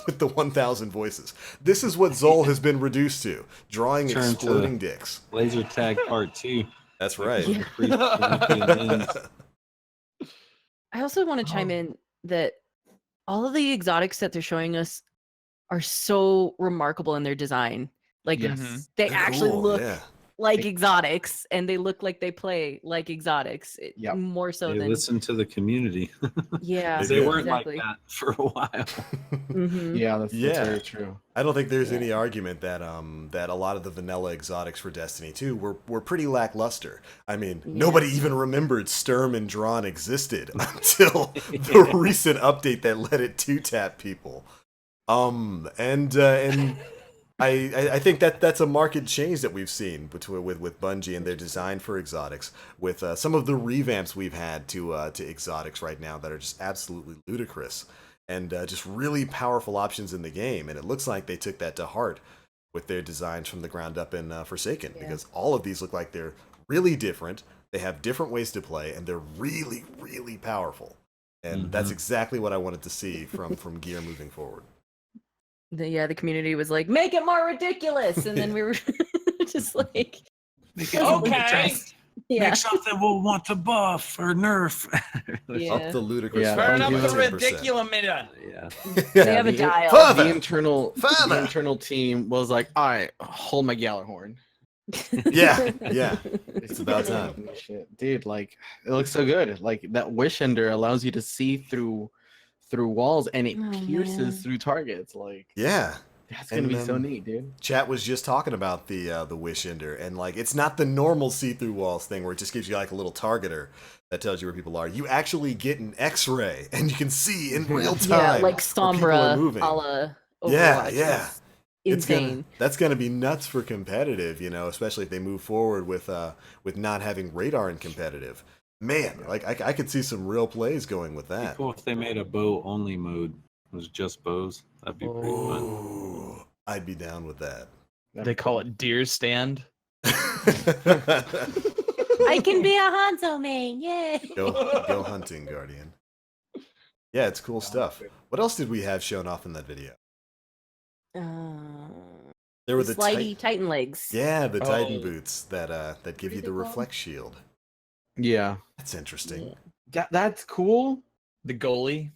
with the 1,000 voices. This is what Zol has been reduced to: drawing Turn to- exploding dicks. Laser tag part 2. That's right. Yeah. I also want to chime in that all of the exotics that they're showing us are so remarkable in their design. Like Yes. they They're actually cool, look yeah. like exotics, and they look like they play like exotics. Yep. More so They than listen to the community. yeah. They They do. weren't exactly. like that for a while. hmm Yeah, that's Yeah. very true. I don't think there's Yeah. any argument that that a lot of the vanilla exotics for Destiny 2 were pretty lackluster. I mean, Yeah. nobody even remembered Sturm and Drawn existed until the recent update that let it two-tap people. And I think that's a marked change that we've seen with Bungie and their design for exotics, with some of the revamps we've had to exotics right now that are just absolutely ludicrous and just really powerful options in the game. And it looks like they took that to heart with their designs from the ground up in Forsaken, Yeah. because all of these look like they're really different. They have different ways to play, and they're really, really powerful. And that's Mhm. exactly what I wanted to see from Gear moving forward. The community was like, make it more ridiculous, and then we were just like, Make it Okay. yeah, something we'll want to buff or nerf. yeah. Up the ludicrous. Yeah, Turn up Bungie the was 10%. ridiculous. Yeah. They have a the- dial. Father! The internal Father! team was like, all right, hold my Gjallarhorn. Yeah, yeah. It's about time. Shit. Dude, like it looks so good. Like that wish ender allows you to see through walls, and it Oh, pierces man. through targets. Like Yeah. that's gonna And, be so um, neat, dude. Chat was just talking about the Wish Ender, and like it's not the normal see-through walls thing where it just gives you like a little targeter that tells you where people are. You actually get an X-ray, and you can see in real time. Yeah, like where people are Sombra, moving. a la Overwatch. Yeah, yeah. It's insane. It's gonna, that's gonna be nuts for competitive, especially if they move forward with not having radar in competitive. Man, like I could see some real plays going with It'd be that. cool if they made a bow only mode. It was just bows. That'd be pretty fun. Ooh, I'd be down with that. They call it deer stand. I can be a Hanzo main, yay! Go hunting, Guardian. Yeah, it's cool stuff. What else did we have shown off in that video? There were the slidey Titan legs. yeah, the Titan Oh. boots that give you the reflect shield. Yeah, That's interesting. that's cool. The goalie.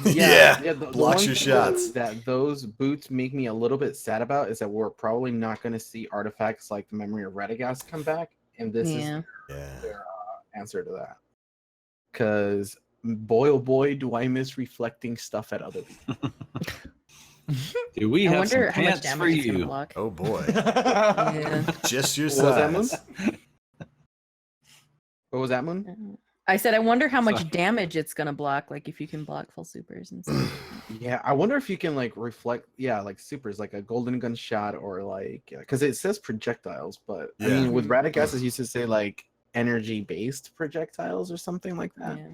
Yeah, the blocks one your thing shots. That those boots make me a little bit sad about is that we're probably not going to see artifacts like the memory of Radagast come back, and this is Yeah. Yeah. their answer to that. Because boy, oh boy, do I miss reflecting stuff at other people. Dude, we I have some wonder how much pants for damage it's gonna you. block. Oh boy, Yeah. just your What was that, Moon? size. What was that, Moon? I said, I wonder how much Sorry. damage it's gonna block. Like if you can block full supers and stuff. Yeah, I wonder if you can like reflect, like supers, like a golden gun shot, or like, because it says projectiles, but I Yeah. mean, with Radagast, it used to say like energy-based projectiles or something like that. Yeah.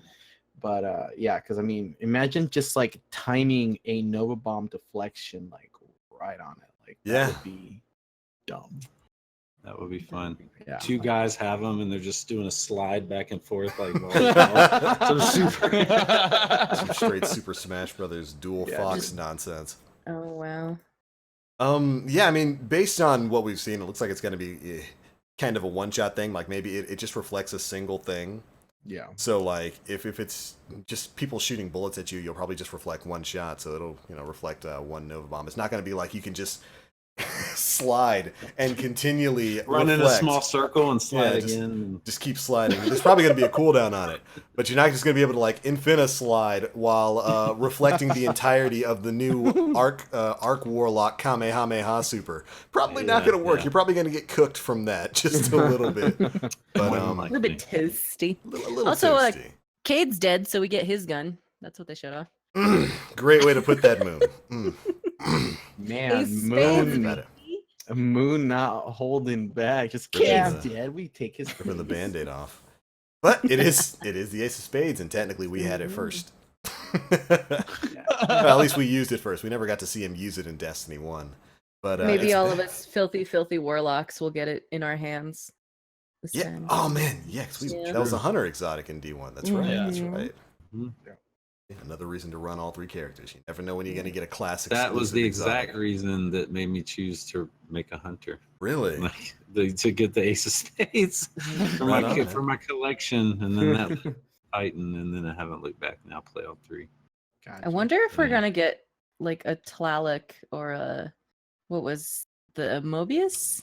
But yeah, because I mean, imagine just like timing a Nova Bomb deflection like right on it. Like that Yeah. would be dumb. That would be fun. Yeah. Two guys have them, and they're just doing a slide back and forth like volleyball. So super. Some straight Super Smash Brothers dual Yeah, Fox just- nonsense. Oh wow. Yeah, I mean, based on what we've seen, it looks like it's going to be kind of a one-shot thing. Like maybe it just reflects a single thing. Yeah. So like if it's just people shooting bullets at you, you'll probably just reflect one shot. So it'll reflect one Nova Bomb. It's not going to be like you can just slide and continually Run in a reflect. small circle and slide Yeah, just- again. Just keep sliding. There's probably going to be a cooldown on it, but you're not just going to be able to like infina slide while reflecting the entirety of the new Arc Warlock Kamehameha super. Probably not Yeah, going to work. yeah. You're probably going to get cooked from that just a little bit. But More than A likely. little bit toasty. a little Also, toasty. Cade's dead, so we get his gun. That's what they showed off. Great way to put that, Moon. Man, Ace spades, Moon, Got it. Moon not holding back. Just Yeah. kids dead. We take his Ripping the band-aid off. But it is the Ace of Spades, and technically we had it first. Well, at least we used it first. We never got to see him use it in Destiny 1. But Maybe it's all of back. us filthy warlocks will get it in our hands this Yeah. time. Oh man, yeah. 'Cause Yeah. that was a hunter exotic in D1. That's right. That's Mhm. right. Mhm. Yeah, another reason to run all three characters. You never know when you're going to get a classic. That was the exclusive exact exotic. reason that made me choose to make a hunter. Really? Like to get the Ace of Spades for Right my on, man. for my collection, and then that Titan, and then I haven't looked back. Now play all three. I wonder if we're Yeah. gonna get like a Tlaloc or a what was the Mobius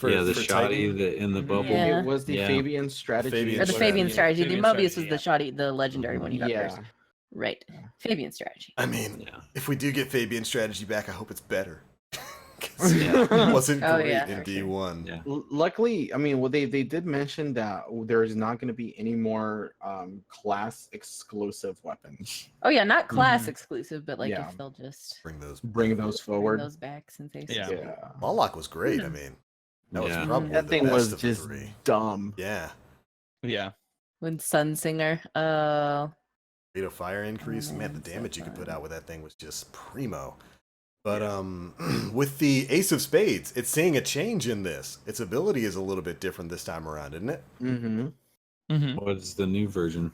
Yeah, the for shoddy Titan? in the bubble. Yeah. It was the Yeah. Fabian strategy. Fabian or the strategy. Fabian strategy. Fabian the Mobius was strategy, the shoddy, the legendary one you got Yeah. first. Right. Fabian strategy. I mean, Yeah. if we do get Fabian strategy back, I hope it's better. 'Cause Yeah. it wasn't Oh, great yeah, in for D1. Yeah. Luckily, I mean, well, they did mention that there is not going to be any more class exclusive weapons. Oh yeah, not class Mhm. exclusive, but like Yeah. if they'll just Bring those. Bring those bring forward. those back since they Yeah. Yeah. Moloch was great. I mean, that was Yeah. probably That the thing best was of the just three. dumb. Yeah. Yeah. when Sunsinger. Rate of fire increase. Man, the so damage you could put fun. out with that thing was just primo. But with the Ace of Spades, it's seeing a change in this. Its ability is a little bit different this time around, isn't it? Mm-hmm. Mm-hmm. What is the new version?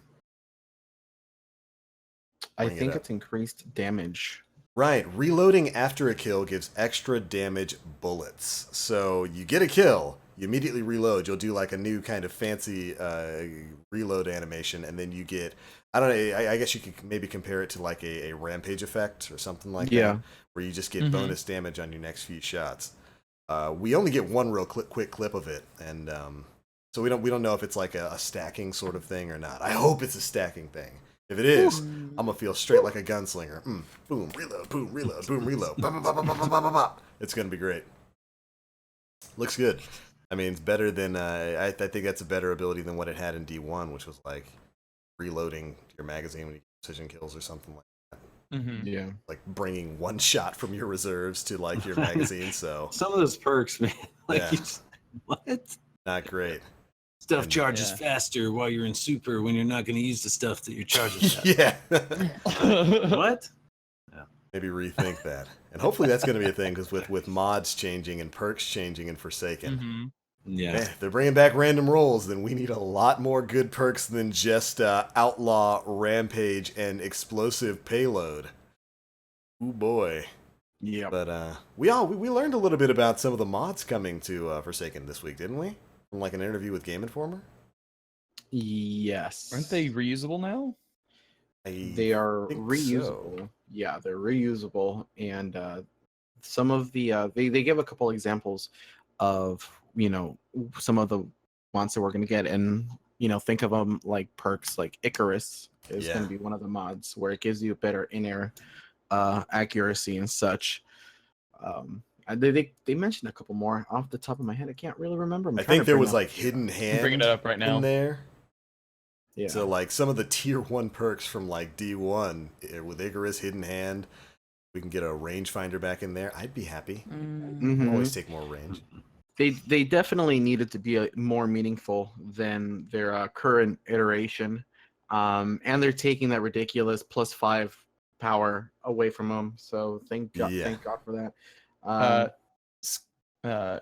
I Bring it think up. it's increased damage. Right. Reloading after a kill gives extra damage bullets. So you get a kill, you immediately reload. You'll do like a new kind of fancy reload animation, and then you get, I don't know, I guess you could maybe compare it to like a rampage effect or something like Yeah. that, where you just get Mhm. bonus damage on your next few shots. We only get one real quick clip of it, and so we don't know if it's like a stacking sort of thing or not. I hope it's a stacking thing. If it is, I'm gonna feel straight like a gunslinger. Boom, reload, boom, reload, boom, reload. Bop, bop, bop, bop, bop, bop, bop. It's gonna be great. Looks good. I mean, it's better than I think that's a better ability than what it had in D1, which was like reloading your magazine when you get precision kills or something Mm-hmm. Yeah. like bringing one shot from your reserves to like your magazine. So Some of those perks, man. Like Yeah. you just, what? not great. Stuff And- charges Yeah. faster while you're in super when you're not going to use the stuff that you're charging. at. Yeah. What? Maybe rethink that. And hopefully that's going to be a thing because with mods changing and perks changing in Forsaken, Mm-hmm. Yeah. if they're bringing back random rolls, then we need a lot more good perks than just outlaw, rampage, and explosive payload. Ooh boy! Yeah. But we learned a little bit about some of the mods coming to Forsaken this week, didn't we? From like an interview with Game Informer. Yes. Aren't they reusable now? They are think reusable. so. Yeah, they're reusable, and some of the they give a couple examples of some of the mods that we're gonna get, and think of them like perks. Like Icarus is Yeah. gonna be one of the mods where it gives you better in-air accuracy and such. They mentioned a couple more off the top of my head. I can't really remember. I'm I trying think to there bring was up- like hidden I'm hand bringing it up right now. in there. Yeah. So like some of the tier 1 perks from like D1 with Icarus, Hidden Hand, we can get a rangefinder back in there. I'd be happy. Mm. We'll Mhm. always take more range. They definitely needed to be more meaningful than their current iteration, and they're taking that ridiculous +5 power away from them. So thank God, Yeah. thank God for that. Uh, s- uh,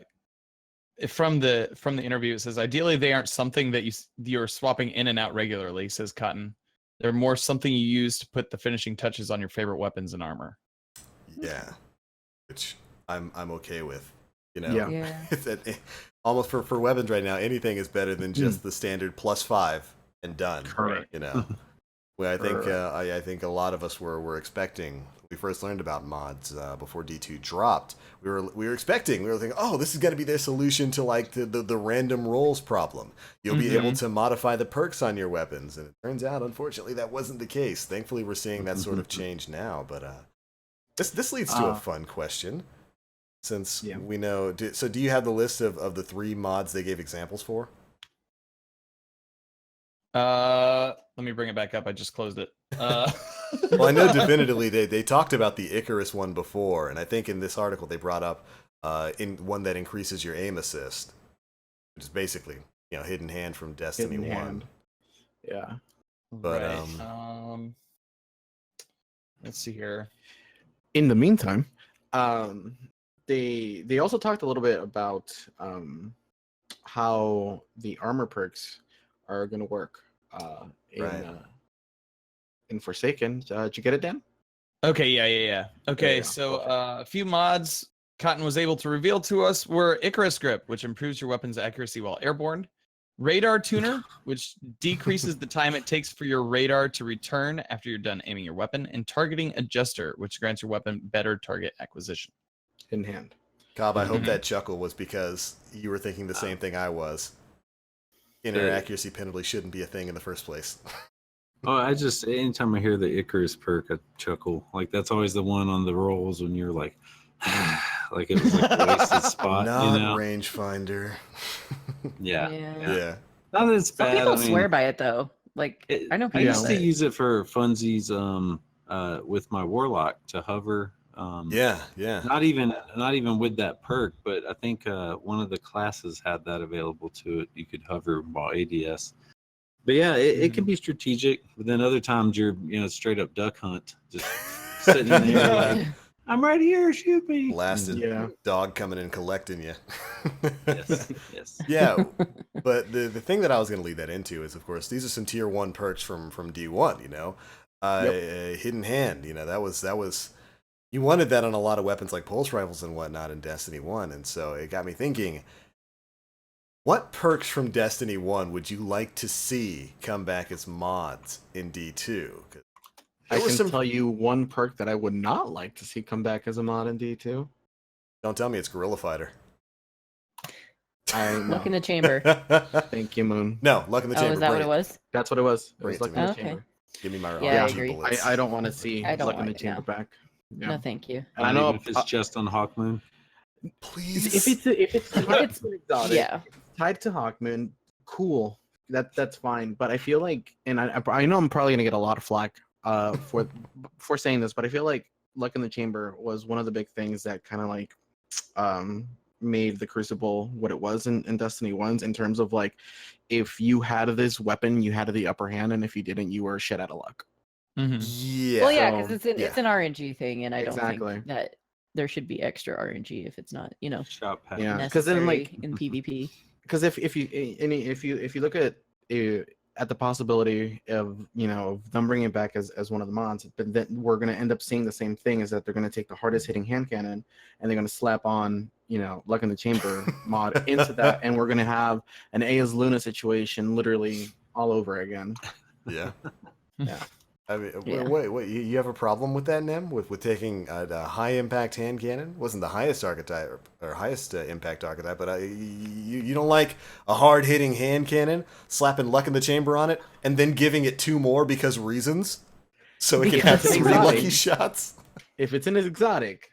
from the interview, it says ideally they aren't something that you're swapping in and out regularly. Says Cotton. They're more something you use to put the finishing touches on your favorite weapons and armor. Yeah. Which I'm okay with. You know, Yeah. Yeah. it's almost for weapons right now, anything is better than just the standard +5 and done. Correct. You know, well, I think Correct. I think a lot of us were expecting. We first learned about mods before D2 dropped. We were expecting. We were thinking, oh, this is going to be their solution to like the random rolls problem. You'll be able to modify the perks on your weapons, and it turns out, unfortunately, that wasn't the case. Thankfully, we're seeing that sort of change now. But this leads to a fun question. Since Yeah. we know, so do you have the list of the 3 mods they gave examples for? Let me bring it back up. I just closed it. Well, I know definitively they talked about the Icarus one before, and I think in this article they brought up in one that increases your aim assist, which is basically Hidden Hand from Destiny Hidden 1. Hand. Yeah. But, right. Let's see here. In the meantime, they also talked a little bit about how the armor perks are going to work Right. in Forsaken. Did you get it, Dan? Okay, yeah. Okay, Yeah, so perfect. a few mods Cotton was able to reveal to us were Icarus Grip, which improves your weapon's accuracy while airborne. Radar Tuner, which decreases the time it takes for your radar to return after you're done aiming your weapon. And Targeting Adjuster, which grants your weapon better target acquisition. In hand. Cobb, I hope Mhm. that chuckle was because you were thinking the same thing I was. Inaccuracy penalty shouldn't be a thing in the first place. Oh, anytime I hear the Icarus perk, I chuckle. Like that's always the one on the rolls when you're like, like it was like a wasted spot, Not you know? rangefinder. Yeah. Yeah. Not that it's Some bad. people I mean, swear by it though. Like I know I people used to that use it for funsies, with my warlock to hover. Yeah. Not even with that perk, but I think one of the classes had that available to it. You could hover while ADS. But yeah, it can be strategic. But then other times you're straight up duck hunt, just sitting there like I'm right here, shoot me. Blasted Yeah. dog coming in collecting you. Yes. Yeah, but the thing that I was going to lead that into is, of course, these are some tier 1 perks from D1. Hidden Hand. That was you wanted that on a lot of weapons like pulse rifles and whatnot in Destiny 1, and so it got me thinking. What perks from Destiny 1 would you like to see come back as mods in D2? I can tell you one perk that I would not like to see come back as a mod in D2. Don't tell me it's Guerrilla Fighter. I Luck know. in the Chamber. Thank you, Moon. No, Luck in the Chamber. Oh, is that what bring it was? That's what it was. It Bring was it Luck to in me. the Okay. Chamber. Give me my Yeah, I RNG agree. bullets. I don't want to see I don't Luck in want the it, Chamber no. back. Yeah. No, thank you. And I Not know even if it's just on Hawkmoon. Please. if it's tied to exotic, Yeah. if it's tied to Hawkmoon, cool. That's fine. But I feel like, and I know I'm probably gonna get a lot of flack for saying this, but I feel like Luck in the Chamber was one of the big things that kind of like made the Crucible what it was in Destiny 1's in terms of like if you had this weapon, you had the upper hand, and if you didn't, you were shit out of luck. Yeah. Well, yeah, So- because it's an RNG thing, and I don't Exactly. think that there should be extra RNG if it's not, Shop pack. Yeah. Because then, necessary like, in PvP. because if you look at the possibility of of them bringing it back as one of the mods, but then we're going to end up seeing the same thing, is that they're going to take the hardest hitting hand cannon and they're going to slap on Luck in the Chamber mod into that, and we're going to have an Aya's Luna situation literally all over again. Yeah. Yeah. I mean, Yeah. wait, you have a problem with that, Nem? With taking a high impact hand cannon? Wasn't the highest archetype or highest impact archetype, but you don't like a hard hitting hand cannon, slapping Luck in the Chamber on it, and then giving it 2 more because reasons, so it can have Because 3 exotic. lucky shots. If it's an exotic,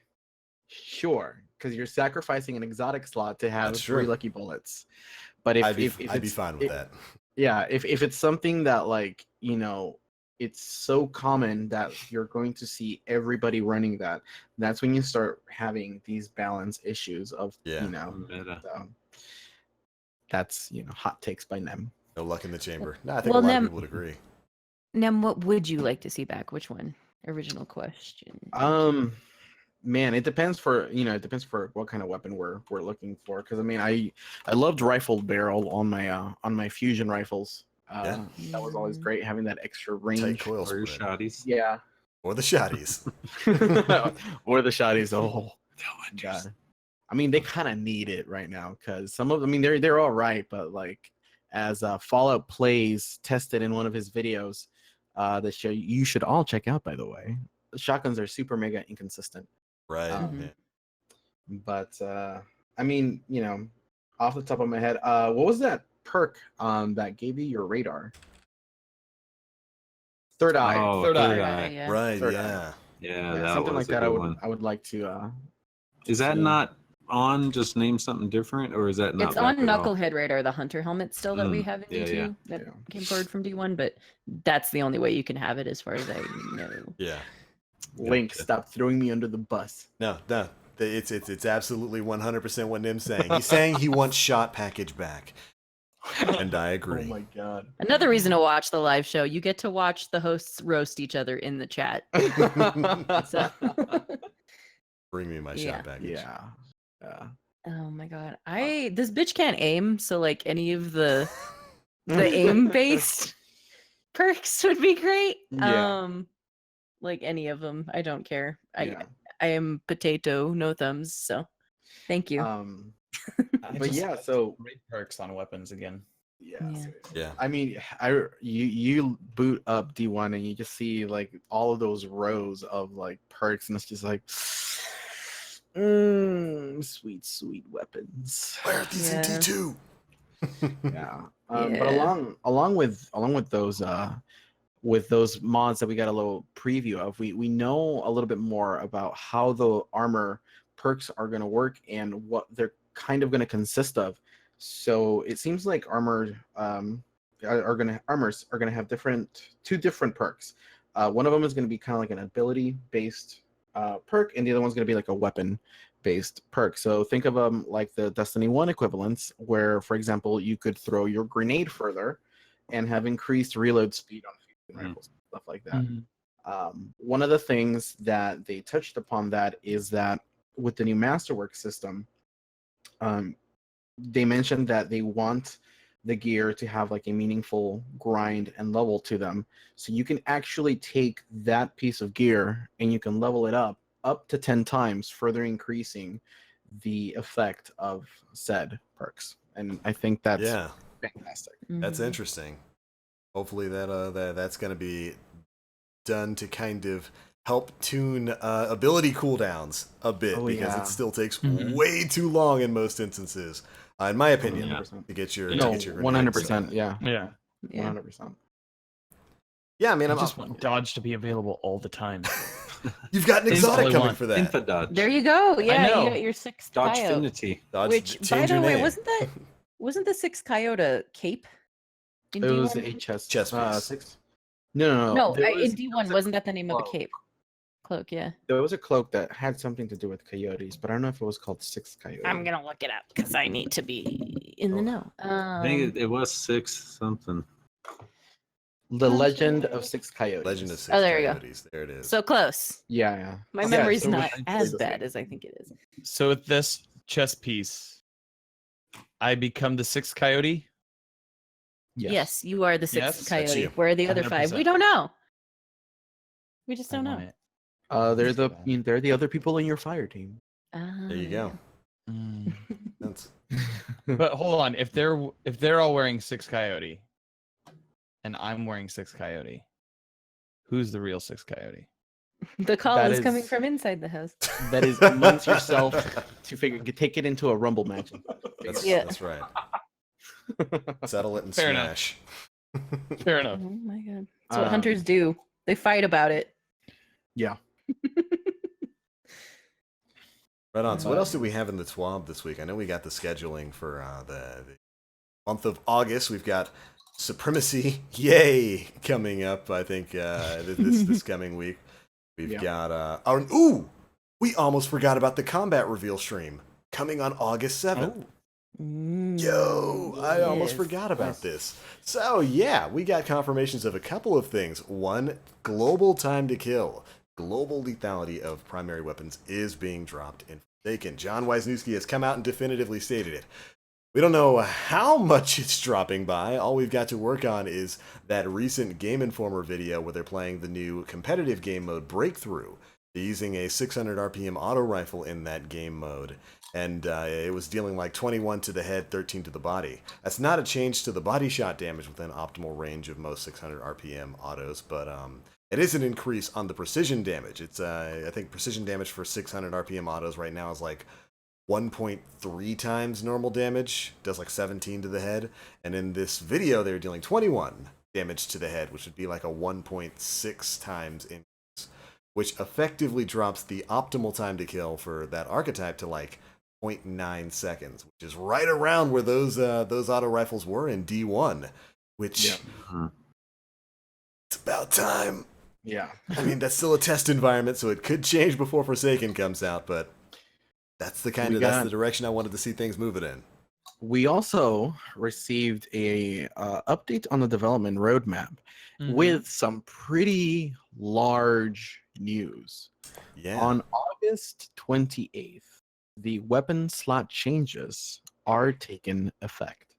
sure, because you're sacrificing an exotic slot to have That's 3 true. lucky bullets. But if I'd be it's fine with that. Yeah, if it's something that like, it's so common that you're going to see everybody running that, that's when you start having these balance issues of, Yeah. Meta. so that's, hot takes by Nem. No luck in the chamber. No, I think Well, a lot of Nem- people would agree. Nem, what would you like to see back? Which one? Original question. Man, it depends for what kind of weapon we're looking for. Because I mean, I loved rifle barrel on my fusion rifles. Yeah. That was always Mhm. great, having that extra Tight range. coil Or your spread. shotties. Yeah. Or the shotties. Or the shotties. Oh god. I mean, they kind of need it right now because some of them, I mean, they're all right, but like as Fallout Plays tested in one of his videos, that show you should all check out, by the way. The shotguns are super mega inconsistent. Right. Mhm. Yeah. But I mean, off the top of my head, what was that perk that gave you your radar? Third eye. Oh, Third third eye. eye. Yeah. Right. Third Yeah. Yeah, Yeah, that something was like a that. good one. I would like to. Is that see. not on? Just name something different, or is that not? It's on back at all? Knucklehead Radar, the hunter helmet still that we Mm, have in yeah, D2 yeah. that Yeah. came forward from D1, but that's the only way you can have it as far as I know. Yeah. Link, Gotcha. stop throwing me under the bus. No. It's absolutely 100% what Nim's saying. He's saying he wants shot package back. And I agree. Oh my god. Another reason to watch the live show, you get to watch the hosts roast each other in the chat. So, Bring me my Yeah. shot package. Yeah. Yeah. oh my god. This bitch can't aim, so like any of the aim based perks would be great. Yeah. Like any of them. I don't care. Yeah. I am potato, no thumbs, so thank you. But yeah, so Great perks on weapons again. yeah. Yeah. seriously. Yeah. I mean, you boot up D1 and you just see like all of those rows of like perks, and it's just like, sweet weapons. Why aren't these in Yeah. D2? Yeah. But Yeah. along with those mods that we got a little preview of, we know a little bit more about how the armor perks are going to work and what they're kind of going to consist of. So it seems like armors are going to have two different perks. One of them is going to be kind of like an ability based perk, and the other one's going to be like a weapon based perk. So think of them like the Destiny 1 equivalents, where, for example, you could throw your grenade further and have increased reload speed on rifles, stuff like that. One of the things that they touched upon that is that with the new Masterwork system, they mentioned that they want the gear to have like a meaningful grind and level to them. So you can actually take that piece of gear and you can level it up to 10 times, further increasing the effect of said perks. And I think that's Yeah. fantastic. That's Mhm. interesting. Hopefully that's going to be done to kind of help tune ability cooldowns a bit, Oh, because yeah. it still takes Mhm. way too long in most instances, in my opinion, 100%. to get your No, to get your 100%. grenades. Yeah, Yeah. Yeah. 100%. Yeah, I mean, I I'm just want dodge to be available all the time. You've got an That's all exotic I coming want. for that. Infa dodge. There you go. Yeah, know. you got your sixth Dodge coyote. Finity. Dodge, Which, by change the your way, name. wasn't the sixth coyote a cape? In It was D1? a chest Chest piece. 6. No. No, There was, in D1 wasn't that the name of a cloak. cape? Cloak, yeah. There was a cloak that had something to do with coyotes, but I don't know if it was called Sixth Coyote. I'm gonna look it up because I need to be in the know. I think it was 6 something. The Legend of Six Coyotes. Legend of Six Oh, there you go. Coyotes. There it is. So close. Yeah. My Yeah, memory's so not it's as the bad same. as I think it is. So with this chess piece, I become the sixth coyote. Yes, you are the Yes, sixth that's coyote. you. Where are the other five? We 100%. don't know. We just I don't want know. it. They're the other people in your fire team. Ah, There you go. Mm. That's, But hold on, if they're all wearing six coyote, and I'm wearing six coyote, who's the real six coyote? The call That is coming is- from inside the house. That is amongst yourself to take it into a rumble match. that's, Yeah. that's right. Settle it and Fair enough. smash. Fair Oh enough. my god. That's what Um, hunters do. They fight about it. Yeah. Right on. So what else do we have in the TWAB this week? I know we got the scheduling for the month of August. We've got Supremacy, yay, coming up, I think, this coming week. We've Yeah. got, we almost forgot about the combat reveal stream coming on August 7th. Yo, I almost yes. forgot about Nice. this. So, yeah, we got confirmations of a couple of things. One, global time to kill. Global lethality of primary weapons is being dropped in Forsaken. John Wisniewski has come out and definitively stated it. We don't know how much it's dropping by. All we've got to work on is that recent Game Informer video where they're playing the new competitive game mode Breakthrough. They're using a 600 RPM auto rifle in that game mode, and it was dealing like 21 to the head, 13 to the body. That's not a change to the body shot damage within optimal range of most 600 RPM autos, but it is an increase on the precision damage. It's I think precision damage for 600 RPM autos right now is like 1.3 times normal damage, does like 17 to the head, and in this video they're dealing 21 damage to the head, which would be like a 1.6 times increase, which effectively drops the optimal time to kill for that archetype to like 0.9 seconds, which is right around where those auto rifles were in D1, which Yeah. it's about time. Yeah. I mean, that's still a test environment, so it could change before Forsaken comes out, but that's the that's the direction I wanted to see things moving in. We also received a update on the development roadmap with some pretty large news. Yeah. On August 28th, the weapon slot changes are taking effect.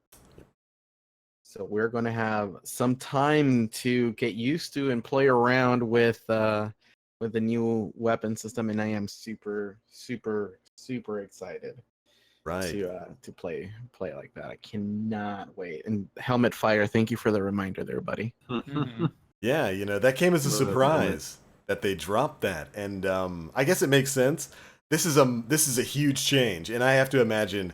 So we're going to have some time to get used to and play around with the new weapon system, and I am super excited Right. to play like that. I cannot wait. And Helmet Fire, thank you for the reminder there, buddy. Yeah, you know, that came as a Love that surprise that they dropped that, and I guess it makes sense. This is a huge change, and I have to imagine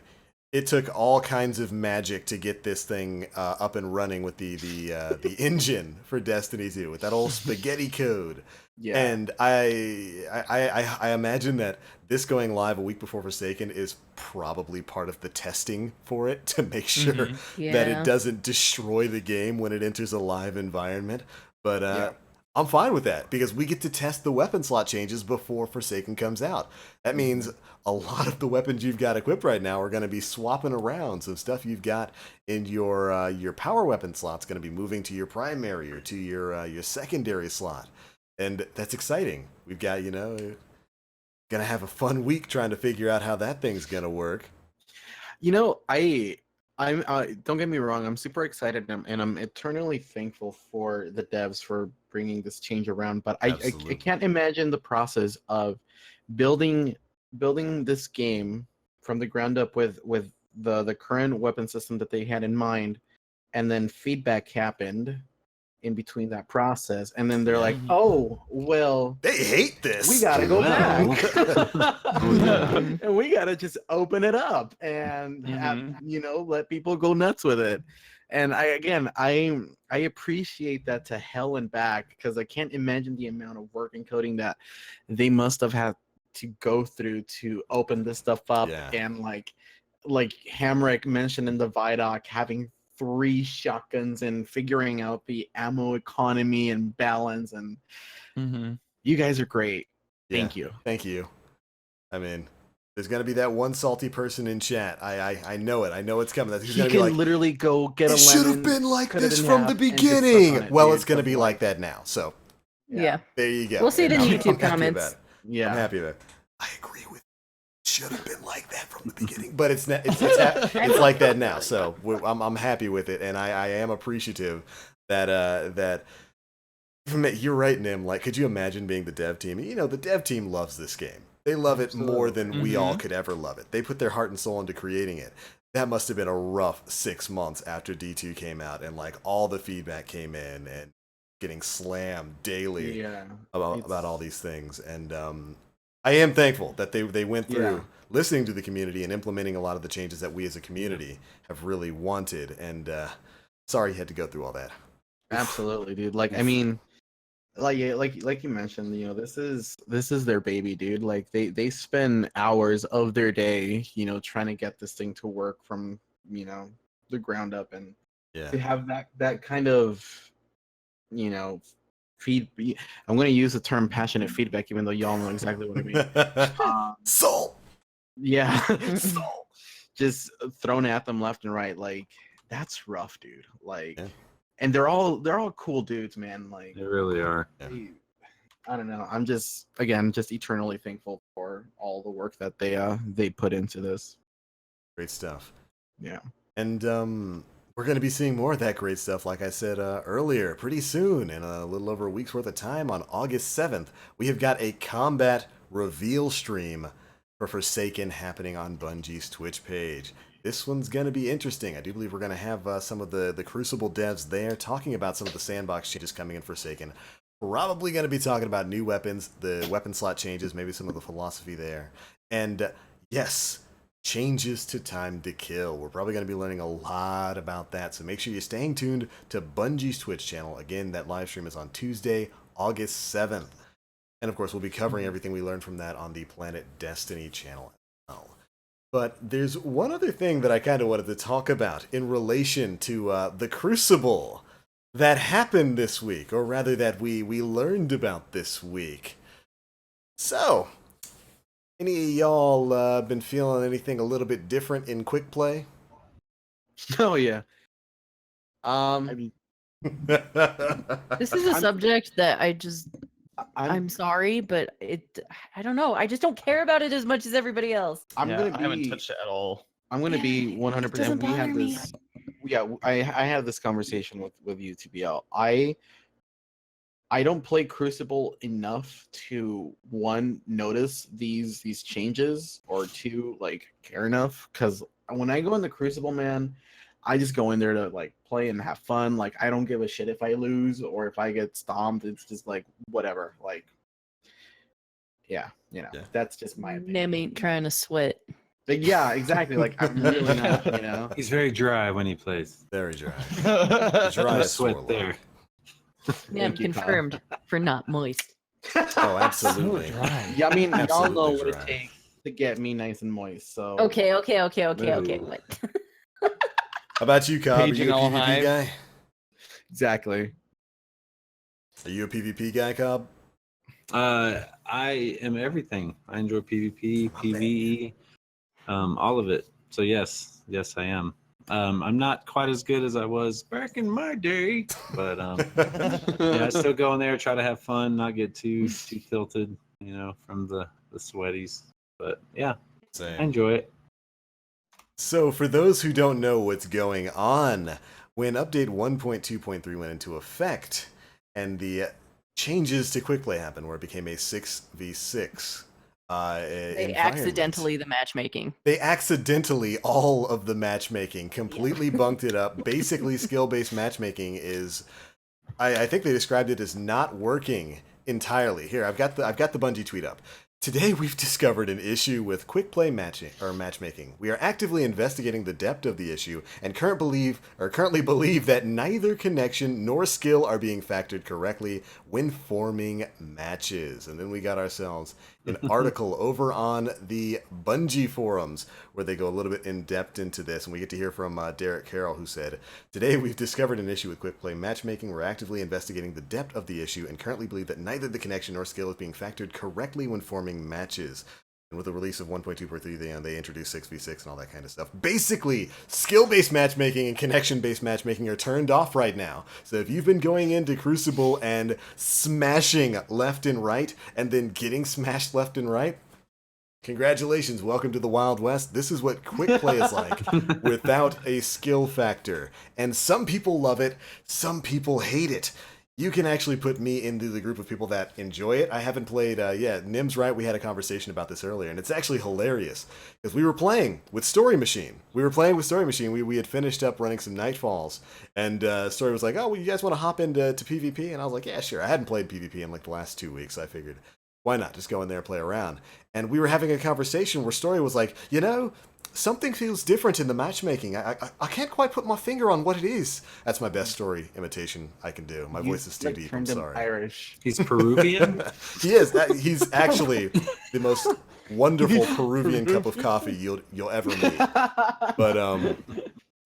it took all kinds of magic to get this thing up and running with the engine for Destiny 2 with that old spaghetti code. Yeah. And I imagine that this going live a week before Forsaken is probably part of the testing for it to make sure that Yeah. it doesn't destroy the game when it enters a live environment. But Yeah. I'm fine with that because we get to test the weapon slot changes before Forsaken comes out. That means a lot of the weapons you've got equipped right now are going to be swapping around. So stuff you've got in your power weapon slot's going to be moving to your primary or to your secondary slot. And that's exciting. We've got, gonna have a fun week trying to figure out how that thing's gonna work. You know, I'm don't get me wrong, I'm super excited and I'm eternally thankful for the devs for bringing this change around, but I Absolutely. can't imagine the process of building this game from the ground up with the current weapon system that they had in mind, and then feedback happened in between that process, and then they're like, oh well, They hate this. we gotta go Well. back and we gotta just open it up and have, let people go nuts with it. And I appreciate that to hell and back, because I can't imagine the amount of work and coding that they must have had to go through to open this stuff up. Yeah. And like Hamrick mentioned in the Vidoc, having 3 shotguns and figuring out the ammo economy and balance, and you guys are great. Thank you. Thank you. I mean, there's gonna be that one salty person in chat. I know it. I know it's coming. He's He gonna can be like, literally go get a it lemon. should have been like cut it this in from half, the and just suck beginning. on it, Well, dude. it's gonna But be like that now. So Yeah. there you go. We'll see it in And YouTube I'm happy comments. about it. Yeah. I'm happy about it. I agree with. Should have been like that from the beginning, but it's not. It's like that now. So I'm happy with it, and I am appreciative that you're right, Nim. Like, could you imagine being the dev team? You know, the dev team loves this game. They love it more than we all could ever love it. They put their heart and soul into creating it. That must have been a rough 6 months after D2 came out, and like all the feedback came in and getting slammed daily about all these things. And I am thankful that they went through listening to the community and implementing a lot of the changes that we as a community have really wanted. And sorry you had to go through all that. Absolutely, dude. Like, I mean, like you mentioned, you know, this is their baby, dude. Like they spend hours of their day, you know, trying to get this thing to work from, you know, the ground up, and Yeah. to have that kind of, you know, feed. I'm going to use the term passionate feedback, even though y'all know exactly what I mean. Soul. Yeah, so just thrown at them left and right. Like that's rough, dude. Like, Yeah. and they're all cool dudes, man. Like, They really are. I don't know. I'm just eternally thankful for all the work that they put into this. Great stuff. Yeah. And we're going to be seeing more of that great stuff, like I said earlier, pretty soon, in a little over a week's worth of time. On August 7th, we have got a combat reveal stream for Forsaken happening on Bungie's Twitch page. This one's going to be interesting. I do believe we're going to have some of the Crucible devs there talking about some of the sandbox changes coming in Forsaken. Probably going to be talking about new weapons, the weapon slot changes, maybe some of the philosophy there. And yes, changes to time to kill. We're probably going to be learning a lot about that, so make sure you're staying tuned to Bungie's Twitch channel. Again, that live stream is on Tuesday, August 7th. And of course, we'll be covering everything we learned from that on the Planet Destiny channel as well. But there's one other thing that I kind of wanted to talk about in relation to the Crucible that happened this week, or rather that we learned about this week. So, any of y'all been feeling anything a little bit different in quick play? Oh yeah. This is a subject that I'm I'm sorry, but I don't know. I just don't care about it as much as everybody else. I'm Yeah, gonna be I haven't touched it at all. I'm gonna be It 100%. doesn't We had bother me. this. Yeah, I had this conversation with you, TBL. I don't play Crucible enough to one notice these changes, or two like care enough, because when I go into Crucible, man, I just go in there to like play and have fun. Like I don't give a shit if I lose or if I get stomped. It's just like whatever. Like yeah, that's just my opinion. Nem ain't trying to sweat. Like, yeah, exactly. Like I'm really not, you know. He's very dry when he plays. Very dry. No Dry as sweat Swarlock. there. Nem Thank you, Kyle. confirmed for not moist. Oh, absolutely. Yeah, I mean, y'all Absolutely know what it dry. takes to get me nice and moist. So Okay. No. What? How about you, Cobb? Are Page you a and all PvP hive. guy? Exactly. Are you a PvP guy, Cobb? I am everything. I enjoy PvP, PvE, all of it. So yes, I am. I'm not quite as good as I was back in my day, but yeah, I still go in there, try to have fun, not get too tilted, from the sweaties. But yeah, Same. I enjoy it. So, for those who don't know what's going on, when update 1.2.3 went into effect, and the changes to quickplay happened, where it became a 6v6 They accidentally the matchmaking. They accidentally, all of the matchmaking, completely bunked it up. Basically, skill-based matchmaking is, I think they described it as not working entirely. Here, I've got the Bungie tweet up. Today, we've discovered an issue with quick play matchmaking. We are actively investigating the depth of the issue and currently believe that neither connection nor skill are being factored correctly when forming matches. And then we got ourselves an article over on the Bungie forums where they go a little bit in depth into this, and we get to hear from Derek Carroll, who said, "Today we've discovered an issue with quick play matchmaking. We're actively investigating the depth of the issue and currently believe that neither the connection nor skill is being factored correctly when forming matches." And with the release of 1.2.3, they introduced 6v6 and all that kind of stuff. Basically, skill-based matchmaking and connection-based matchmaking are turned off right now. So if you've been going into Crucible and smashing left and right, and then getting smashed left and right, congratulations, welcome to the Wild West. This is what quick play is like without a skill factor. And some people love it, some people hate it. You can actually put me into the group of people that enjoy it. I haven't played, Nim's right, we had a conversation about this earlier, and it's actually hilarious. Because we were playing with Story Machine. We had finished up running some Nightfalls, and Story was like, "Oh, well, you guys want to hop into PvP?" And I was like, "Yeah, sure." I hadn't played PvP in like the last 2 weeks, so I figured, why not? Just go in there and play around. And we were having a conversation where Story was like, something feels different in the matchmaking. I can't quite put my finger on what it is. That's my best Story imitation I can do. My voice is too deep. I'm sorry. Irish. He's Peruvian. He is. He's actually the most wonderful Peruvian cup of coffee you'll ever meet. But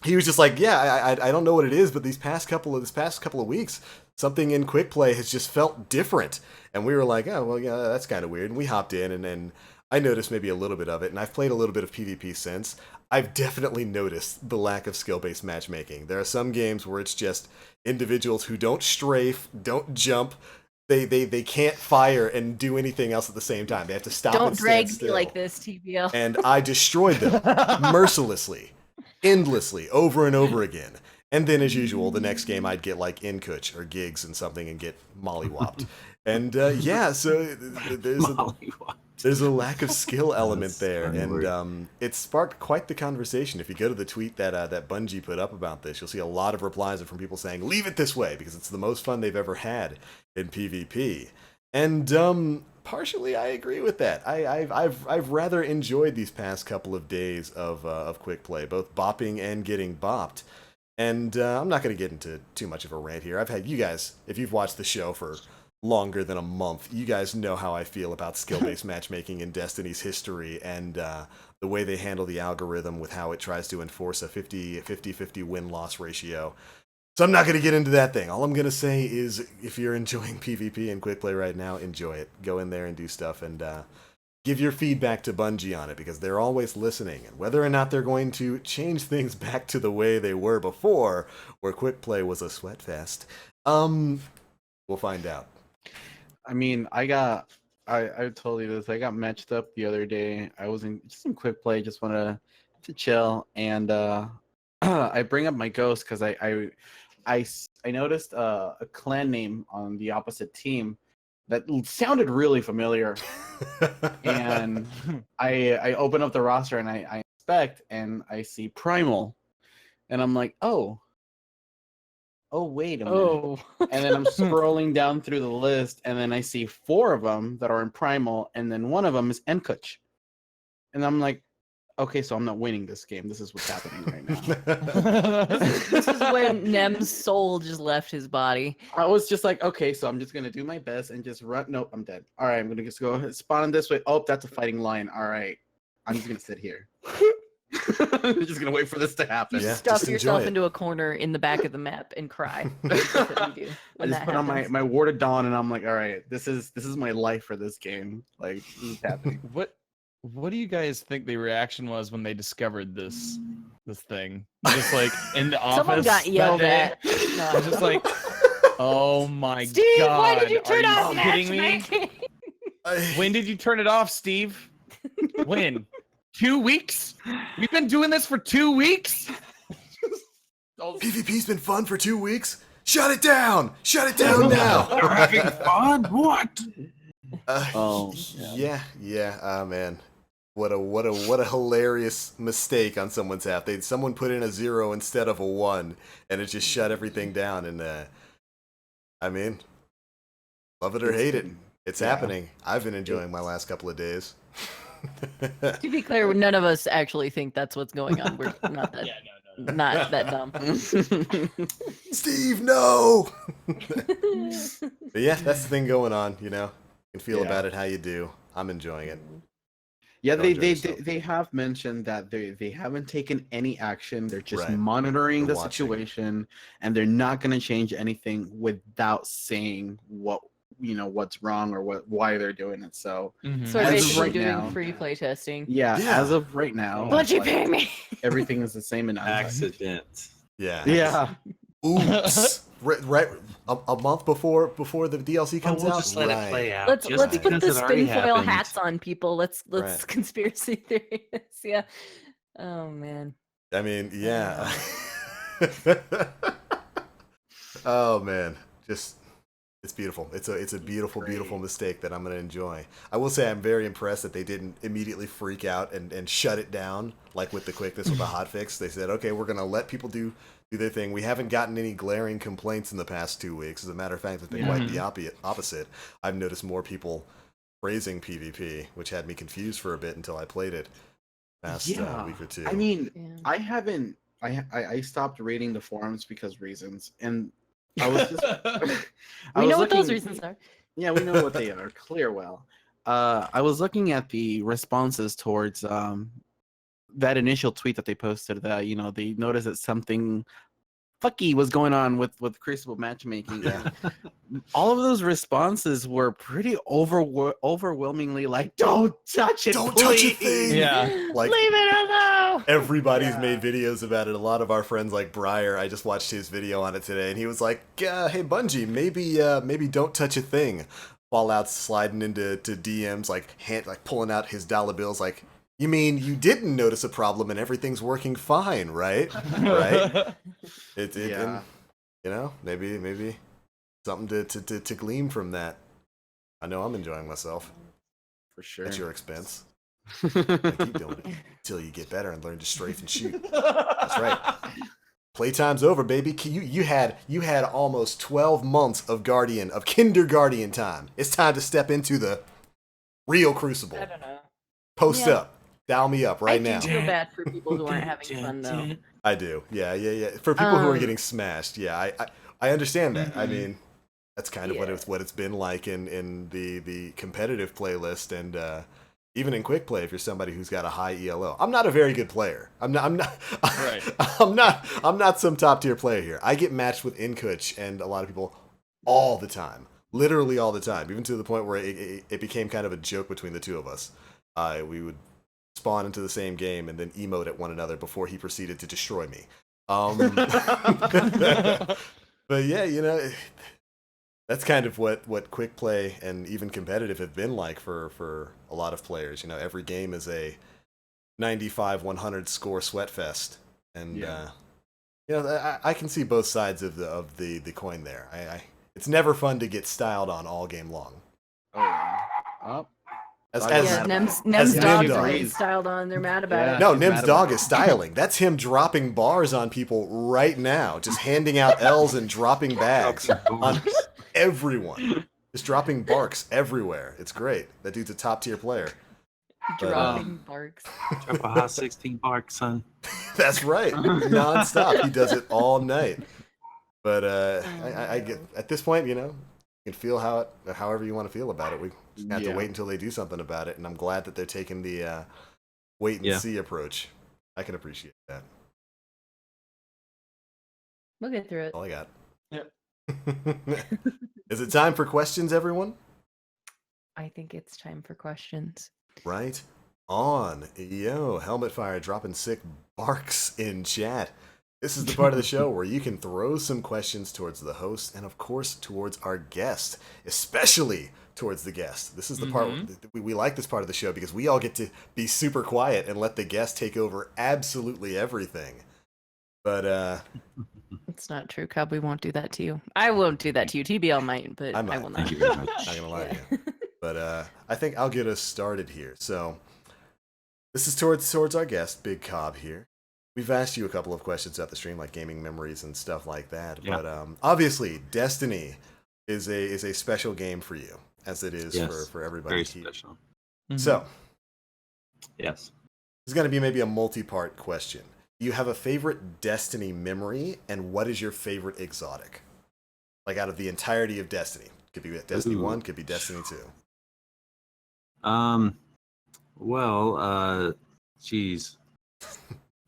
he was just like, yeah, I don't know what it is, but this past couple of weeks, something in Quick Play has just felt different. And we were like, oh well, yeah, that's kind of weird. And we hopped in, and I noticed maybe a little bit of it. And I've played a little bit of PvP since. I've definitely noticed the lack of skill-based matchmaking. There are some games where it's just individuals who don't strafe, don't jump. They can't fire and do anything else at the same time. They have to stop Don't and stand drag me still. like this, TBL. And I destroyed them mercilessly, endlessly, over and over again. And then, as usual, the next game I'd get like Inkuch or Gigs and something and get mollywopped. And yeah, so there's a lack of skill element there, and it sparked quite the conversation. If you go to the tweet that Bungie put up about this, you'll see a lot of replies from people saying, "Leave it this way," because it's the most fun they've ever had in PvP. And partially, I agree with that. I've rather enjoyed these past couple of days of quick play, both bopping and getting bopped. And I'm not going to get into too much of a rant here. I've had you guys, if you've watched the show for longer than a month, you guys know how I feel about skill-based matchmaking in Destiny's history, and the way they handle the algorithm with how it tries to enforce a 50-50 win-loss ratio. So I'm not going to get into that thing. All I'm going to say is, if you're enjoying PvP and quick play right now, enjoy it. Go in there and do stuff, and give your feedback to Bungie on it, because they're always listening. And whether or not they're going to change things back to the way they were before, where quick play was a sweat fest, we'll find out. I mean, I told you this. I got matched up the other day. I was in quick play, just wanted to chill, and I bring up my ghost because I noticed a clan name on the opposite team that sounded really familiar, and I open up the roster and I inspect and I see Primal, and I'm like, oh wait a minute. And then I'm scrolling down through the list, and then I see 4 of them that are in Primal, and then one of them is Enkuch. And I'm like, okay, so I'm not winning this game. This is what's happening right now. This is when Nem's soul just left his body. I was just like, okay, so I'm just going to do my best and just run. Nope, I'm dead. All right, I'm going to just go spawn this way. Oh, that's a fighting lion. All right, I'm just going to sit here. I'm just going to wait for this to happen. You Yeah, stuff just enjoy yourself it. into a corner in the back of the map and cry. That's what you do I when just that put on happens. my Ward of Dawn, and I'm like, all right, this is my life for this game. Like, this is happening. What do you guys think the reaction was when they discovered this thing? Just like in the office. Someone got that yelled day? at. No. I was just like, oh my Steve, god! why did you turn are off you kidding me? matchmaking? When did you turn it off, Steve? When? 2 weeks? We've been doing this for 2 weeks. PvP's been fun for 2 weeks? Shut it down! Shut it down now! You're having fun? What? Oh, yeah. Man, what a hilarious mistake on someone's half. Someone put in a 0 instead of a 1, and it just shut everything down. And I mean, love it or hate it, it's happening. I've been enjoying my last couple of days. To be clear, none of us actually think that's what's going on. We're not that, not that dumb. Steve, no! But yeah, that's the thing going on. You know, you can feel about it how you do. I'm enjoying it. Yeah, Don't enjoy yourself. they have mentioned that they haven't taken any action. They're just Right. monitoring They're the watching. situation, and they're not going to change anything without saying what's wrong or why they're doing it. So So As of basically right doing now- free play testing. yeah, Yeah. as of right now, Bungie like, pay me. everything is the same in Accident. Yeah. Yeah, Oops. right. A month before the DLC comes we'll out. just let Right. it play out. Let's Just put because the it already spinfoil happened. hats on, people. Let's Right. conspiracy theories. Yeah. Oh man. I mean, yeah. Oh man, just it's beautiful. It's a beautiful, beautiful mistake that I'm gonna enjoy. I will say I'm very impressed that they didn't immediately freak out and shut it down like with the quickness with the hotfix. They said, okay, we're gonna let people do their thing. We haven't gotten any glaring complaints in the past 2 weeks. As a matter of fact, it's been quite the opposite. I've noticed more people praising PvP, which had me confused for a bit until I played it past week or two. I mean, Yeah. I haven't. I stopped reading the forums because reasons, and I was just. I We was know what those looking- reasons are. Yeah, we know what they are. Clear well. I was looking at the responses towards that initial tweet that they posted that they noticed that something fucky was going on with Crucible matchmaking. Yeah. All of those responses were pretty overwhelmingly like, "Don't touch it, Don't please. touch a thing. Yeah. Like, Leave it alone. everybody's made videos about it. A lot of our friends, like Briar, I just watched his video on it today, and he was like, "Hey Bungie, maybe don't touch a thing." Fallout's sliding into DMs, like pulling out his dollar bills, like, "You mean you didn't notice a problem and everything's working fine, right?" Right? Yeah. And, maybe something to glean from that. I know I'm enjoying myself For sure. at your expense. I keep doing it until you get better and learn to strafe and shoot. That's right. Playtime's over, baby. You had almost 12 months of kindergarten time. It's time to step into the real Crucible. I don't know. Post Yeah. up. Dial me up right I now. do feel bad for people who aren't having fun though. I do. Yeah. For people who are Um, getting smashed, yeah, I understand that. I Mhm. mean, that's kind of Yeah. what it's been like in the competitive playlist, and even in quick play if you're somebody who's got a high ELO. I'm not a very good player. I'm not Right. I'm not some top tier player here. I get matched with Inkuch and a lot of people all the time. Literally all the time, even to the point where it became kind of a joke between the two of us. We would spawn into the same game and then emote at one another before he proceeded to destroy me. But yeah, that's kind of what quick play and even competitive have been like for a lot of players. Every game is a 95-100 score sweatfest, and I can see both sides of the coin there. It's never fun to get styled on all game long. Oh. As, Yeah, as Yeah, as Nem's dog is Nimdog. getting styled on. They're mad about Yeah. it. No, He's Nim's mad dog about is styling. That's him dropping bars on people right now, just handing out L's and dropping bags on everyone. Just dropping barks everywhere. It's great. That dude's a top tier player. But, Dropping barks. Drop a hot 16 bark, son. That's right, nonstop. He does it all night. But I get at this point, you can feel however you want to feel about it. We just have to Yeah. wait until they do something about it, and I'm glad that they're taking the wait and Yeah. see approach. I can appreciate that. We'll get through it. All I got. Yep. Is it time for questions, everyone? I think it's time for questions. Right on. Yo, Helmet Fire dropping sick barks in chat. This is the part of the show where you can throw some questions towards the host and, of course, towards our guest, especially towards the guest. This is the part we like this part of the show because we all get to be super quiet and let the guest take over absolutely everything. But It's not true, Cub. We won't do that to you. I won't do that to you. TBL might, but I I, might. will not. Thank you very much. not gonna lie to you. But I think I'll get us started here. So this is towards our guest, Big Cobb here. We've asked you a couple of questions throughout the stream, like gaming memories and stuff like that. Yeah. But obviously, Destiny is a special game for you, as it is Yes, for everybody Very here. special. So Yes. this is going to be maybe a multi-part question. Do you have a favorite Destiny memory, and what is your favorite exotic? Like out of the entirety of Destiny. Could be Destiny Ooh. 1, could be Destiny 2. Well, geez. I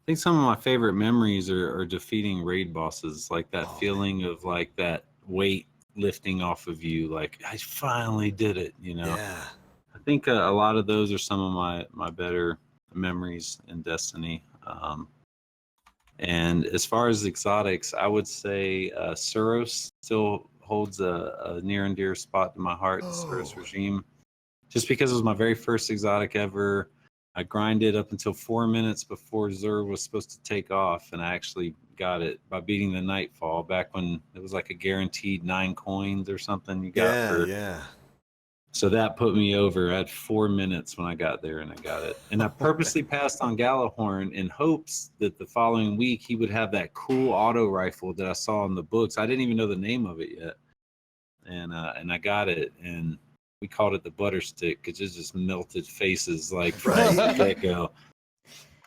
think some of my favorite memories are defeating raid bosses, like that Oh, feeling of like that weight lifting off of you, like I finally did it, Yeah. I think a lot of those are some of my better memories in Destiny. And as far as exotics, I would say Suros still holds a near and dear spot to my heart, the Suros Oh. regime. Just because it was my very first exotic ever. I grinded up until 4 minutes before Zur was supposed to take off, and I actually got it by beating the Nightfall back when it was like a guaranteed 9 coins or something you got for. Yeah. So that put me over at 4 minutes when I got there, and I got it. And I purposely passed on Galahorn in hopes that the following week he would have that cool auto rifle that I saw in the books. I didn't even know the name of it yet, and I got it, and we called it the butter stick because it just melted faces like from Right. the get-go.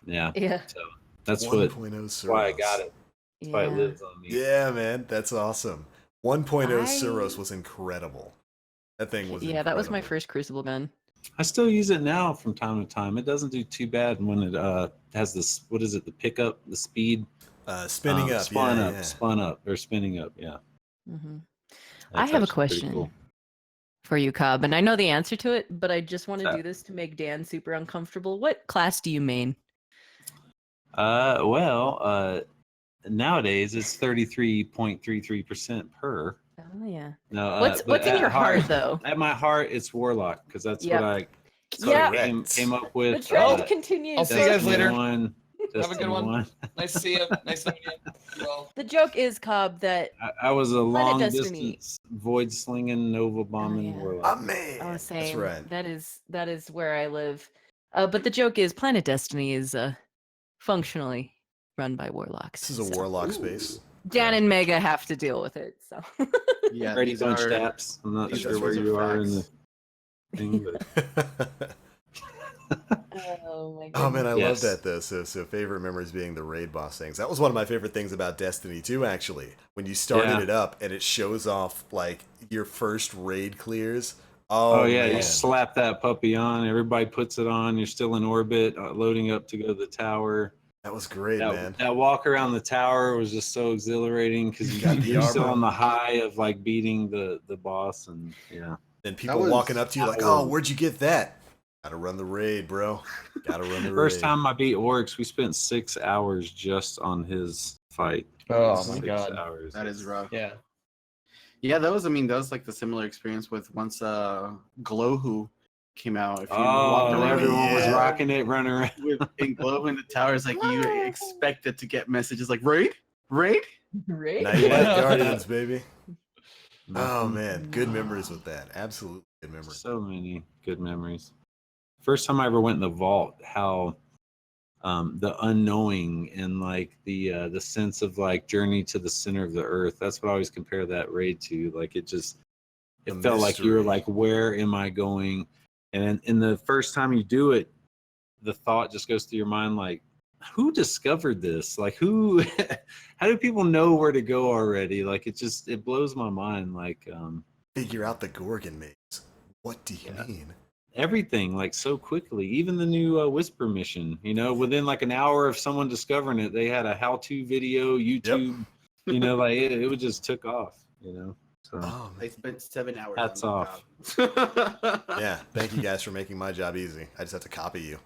Yeah, Yeah. so that's 1.0 why I Suros. got it. That's why it Yeah. lives on me. Yeah, man, that's awesome. 1.0 I- Suros was incredible. That thing was Yeah, that was my incredible. first Crucible gun. I still use it now from time to time. It doesn't do too bad when it has this. What is it? The pickup, the speed. Spinning up, spun yeah, up, yeah. spun up, or spinning up. Yeah. Mhm. I That's have a actually pretty question cool. for you, Cobb, and I know the answer to it, but I just want to Okay. do this to make Dan super uncomfortable. What class do you main? Nowadays it's 33.33% per. Oh yeah. No, What's but in at your heart, heart though? at my heart, it's Warlock because that's what Yep. that's what I Correct. came up The with. trend continues. I'll see you guys Destiny later. 1, Have a Destiny good one. 1. Nice to see you. Nice knowing you. Well, The joke is, Cobb, that I was a long Destiny. distance void slinging Nova bombing yeah. Warlock. Man, Oh, that's same. right. That is where I live. But the joke is, Planet Destiny is functionally run by warlocks. This is a so warlock space. Dan Yeah. and Mega have to deal with it. So Yeah, Brady these Bunch are taps. I'm not these sure where are you are in the facts. thing, but oh my Oh man, I love Yes. that though. So favorite memories being the raid boss things. That was one of my favorite things about Destiny 2, actually. When you started Yeah. it up and it shows off like your first raid clears. Oh, Oh, yeah, man. you slap that puppy on. Everybody puts it on. You're still in orbit, loading up to go to the tower. That was great, man. That walk around the tower was just so exhilarating because Got the you're still armor. on the high of like beating the boss, and And people was walking up to you like, hours. "Oh, where'd you get that?" Gotta run the raid, bro. Gotta run the raid. First time I beat Oryx, we spent 6 hours just on his fight. oh my 6 god. hours. That is rough. Yeah. Yeah, that was like the similar experience with once Glowhu came out. If you walked Oh, around everyone was yeah. rocking it, running around. with in Glowhu in the towers, like you expected to get messages like raid. right? Nightlight Yeah. Guardians, baby. Oh Mhm. man, good memories with that. Absolutely good memories. So many good memories. First time I ever went in the vault, how the unknowing and like the sense of like journey to the center of the earth. That's what I always compare that raid to. Like it The felt like you were mystery. like, where am I going? And in the first time you do it, the thought just goes through your mind like, who discovered this? Like who? How do people know where to go already? Like it blows my mind. Like Figure out the Gorgon maze. What do you Yeah. mean? everything like so quickly. Even the new Whisper mission, within like an hour of someone discovering it, they had a how-to video, YouTube. Like it just took off. So Oh They man. spent 7 hours. Hats on off. that job. Yeah. Thank you guys for making my job easy. I just have to copy you.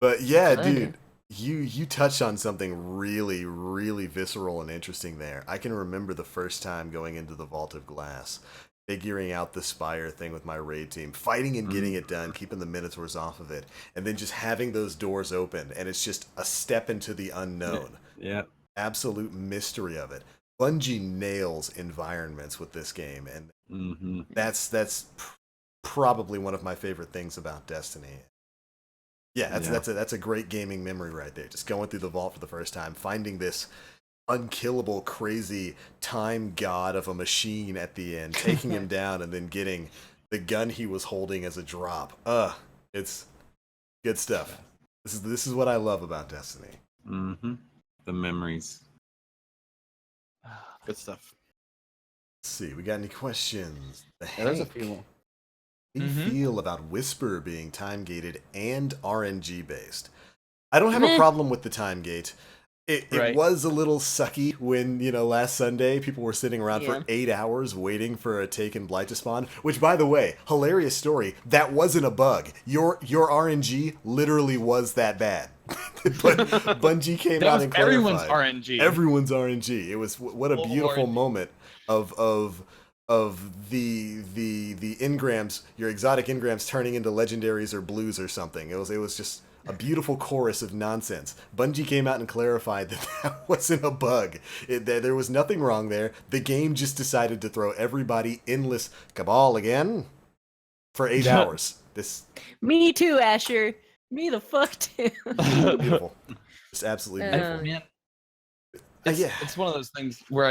But yeah, Funny. dude, you touched on something really, really visceral and interesting there. I can remember the first time going into the Vault of Glass, figuring out the Spire thing with my raid team, fighting and getting it done, keeping the Minotaurs off of it, and then just having those doors open, and it's just a step into the unknown. yeah. Absolute mystery of it. Bungie nails environments with this game, and hmm that's probably one of my favorite things about Destiny. Yeah, that's a great gaming memory right there. Just going through the vault for the first time, finding this unkillable, crazy time god of a machine at the end, taking him down, and then getting the gun he was holding as a drop. It's good stuff. This is what I love about Destiny. hmm The memories. Good stuff. Let's see, we got any questions? Yeah, there's a Hank, few. how do you Mhm. feel about Whisper being time gated and RNG based? I don't have a Meh. problem with the time gate. It Right. was a little sucky when, last Sunday people were sitting around Yeah. for 8 hours waiting for a Taken Blight to spawn, which, by the way, hilarious story, that wasn't a bug. Your RNG literally was that bad. But Bungie came That out was and clarified. everyone's RNG. Everyone's RNG. It was what a Full beautiful RNG. moment of the engrams, your exotic engrams turning into legendaries or blues or something. It was just a beautiful chorus of nonsense. Bungie came out and clarified that that wasn't a bug. There was nothing wrong there. The game just decided to throw everybody endless Cabal again for 8 hours. This Me too, Asher. Me the fuck too. beautiful. Just absolutely beautiful. Man, Yeah. it's one of those things where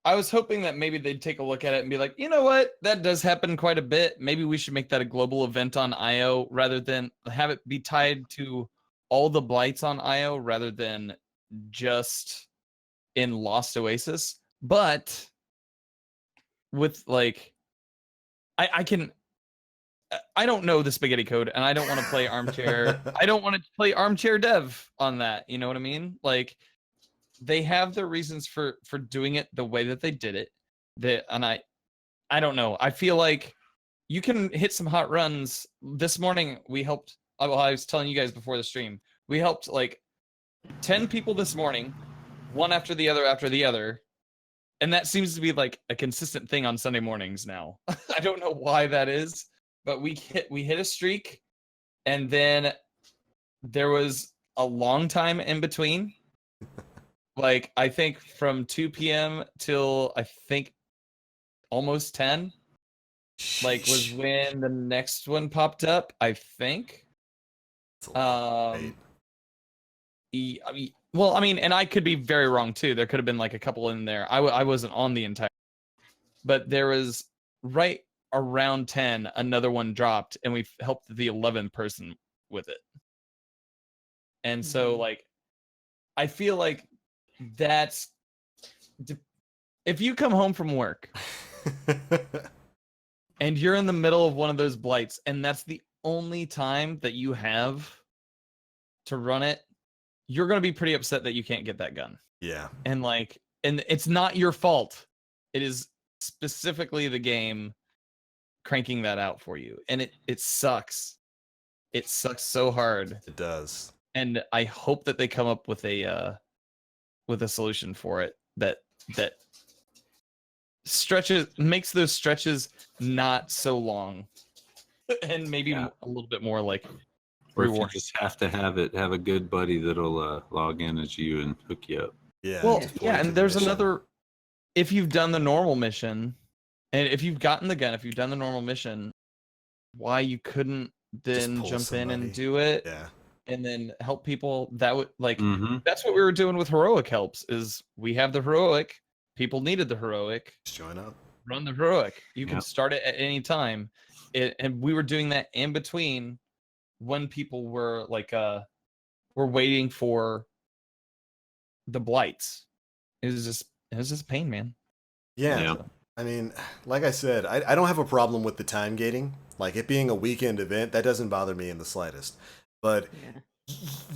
I was hoping that maybe they'd take a look at it and be like, you know what, that does happen quite a bit. Maybe we should make that a global event on IO rather than have it be tied to all the blights on IO rather than just in Lost Oasis. But with I can. I don't know the spaghetti code, and I don't want to play armchair. I don't want to play armchair dev on that. You know what I mean? Like, they have their reasons for doing it the way that they did it. And I don't know. I feel like you can hit some hot runs. This morning we helped. Well, I was telling you guys before the stream. We helped like 10 people this morning, one after the other. And that seems to be like a consistent thing on Sunday mornings now. I don't know why that is, but we hit a streak, and then there was a long time in between. Like, I think from 2 p.m. till I think almost 10, like, was when the next one popped up, I think. I mean, and I could be very wrong too. There could have been like a couple in there. I wasn't on the entire, but there was right around 10, another one dropped, and we helped the 11th person with it. And so, like, I feel like that's, if you come home from work and you're in the middle of one of those blights, and that's the only time that you have to run it, you're going to be pretty upset that you can't get that gun. Yeah. And like, and it's not your fault. It is specifically the game cranking that out for you. And it sucks. It sucks so hard. It does. And I hope that they come up with a solution for it that makes those stretches not so long and maybe a little bit more like Or if you rewarding. just have to have a good buddy that'll log in as you and hook you up. Yeah. Well, just point yeah, to and the there's mission. another. If you've done the normal mission, and if you've gotten the gun, if you've done the normal mission, why you couldn't then pull jump in somebody. and do it, Yeah. and then help people? That would like Mm-hmm. that's what we were doing with heroic helps. Is we have the heroic, people needed the heroic, Just join up. run the heroic. You can Yep. start it at any time, and we were doing that in between when people were like were waiting for the blights. It was just pain, man. Yeah. Yeah. I mean, like I said, I don't have a problem with the time gating. Like, it being a weekend event, that doesn't bother me in the slightest. But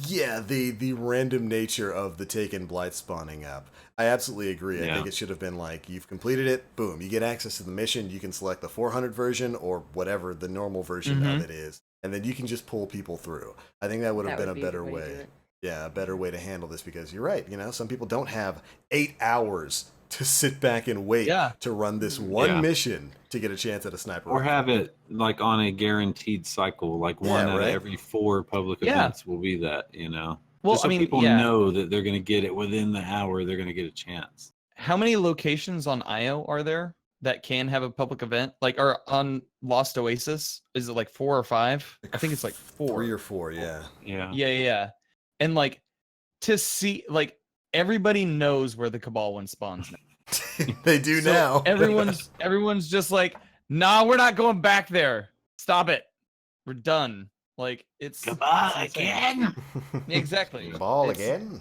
yeah, the random nature of the Taken Blight spawning up, I absolutely agree. I Yeah. think it should have been like, you've completed it, boom, you get access to the mission, you can select the 400 version or whatever the normal version of it is, and then you can just pull people through. I think that would have been a better way. Yeah, a better way to handle this, because you're right, some people don't have 8 hours to sit back and wait to run this one mission to get a chance at a sniper Or rifle. have it like on a guaranteed cycle, like one out of every 4 public events will be that, Well, just so I mean, people know that they're going to get it within the hour. They're going to get a chance. How many locations on IO are there that can have a public event? Like, or on Lost Oasis, is it like 4 or 5? I think it's like 4. 3 or 4, yeah. Yeah. And like, to see, like, everybody knows where the Cabal one spawns now. They do So now. everyone's just like, nah, we're not going back there. Stop it. We're done. Like, it's Cabal it's insane. again. Exactly. Ball It's- again?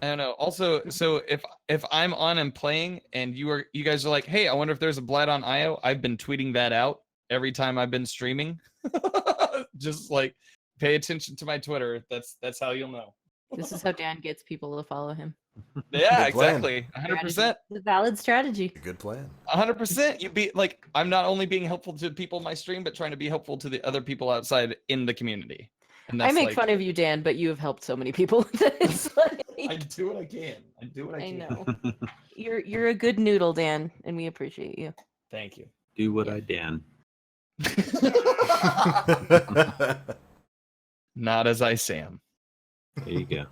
I don't know. Also, so if I'm on and playing and you guys are like, hey, I wonder if there's a blight on IO, I've been tweeting that out every time I've been streaming. Just like, pay attention to my Twitter. That's how you'll know. This is how Dan gets people to follow him. Yeah, Good plan. exactly. 100%. It's a valid strategy. Good plan. 100%. You be like, I'm not only being helpful to people in my stream, but trying to be helpful to the other people outside in the community. And I make fun of you, Dan, but you have helped so many people. It's like, I do what I can. I do what I I can. know. You're a good noodle, Dan, and we appreciate you. Thank you. Do what I Dan. Not as I Sam. There you go.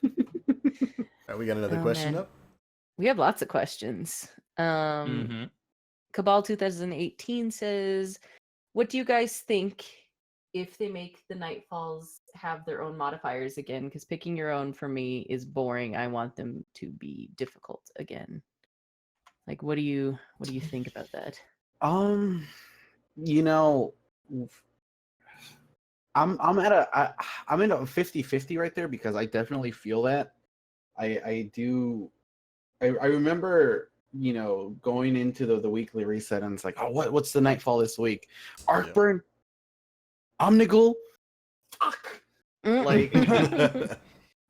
All right, we got another Oh, question man. up? We have lots of questions. Mhm. Cabal 2018 says, what do you guys think if they make the Nightfalls have their own modifiers again? Because picking your own for me is boring. I want them to be difficult again. Like, what do you think about that? You know, I'm in a 50-50 right there, because I definitely feel that. I remember going into the weekly reset, and it's like, oh, what's the nightfall this week? Arcburn, Omnigul, fuck. Like,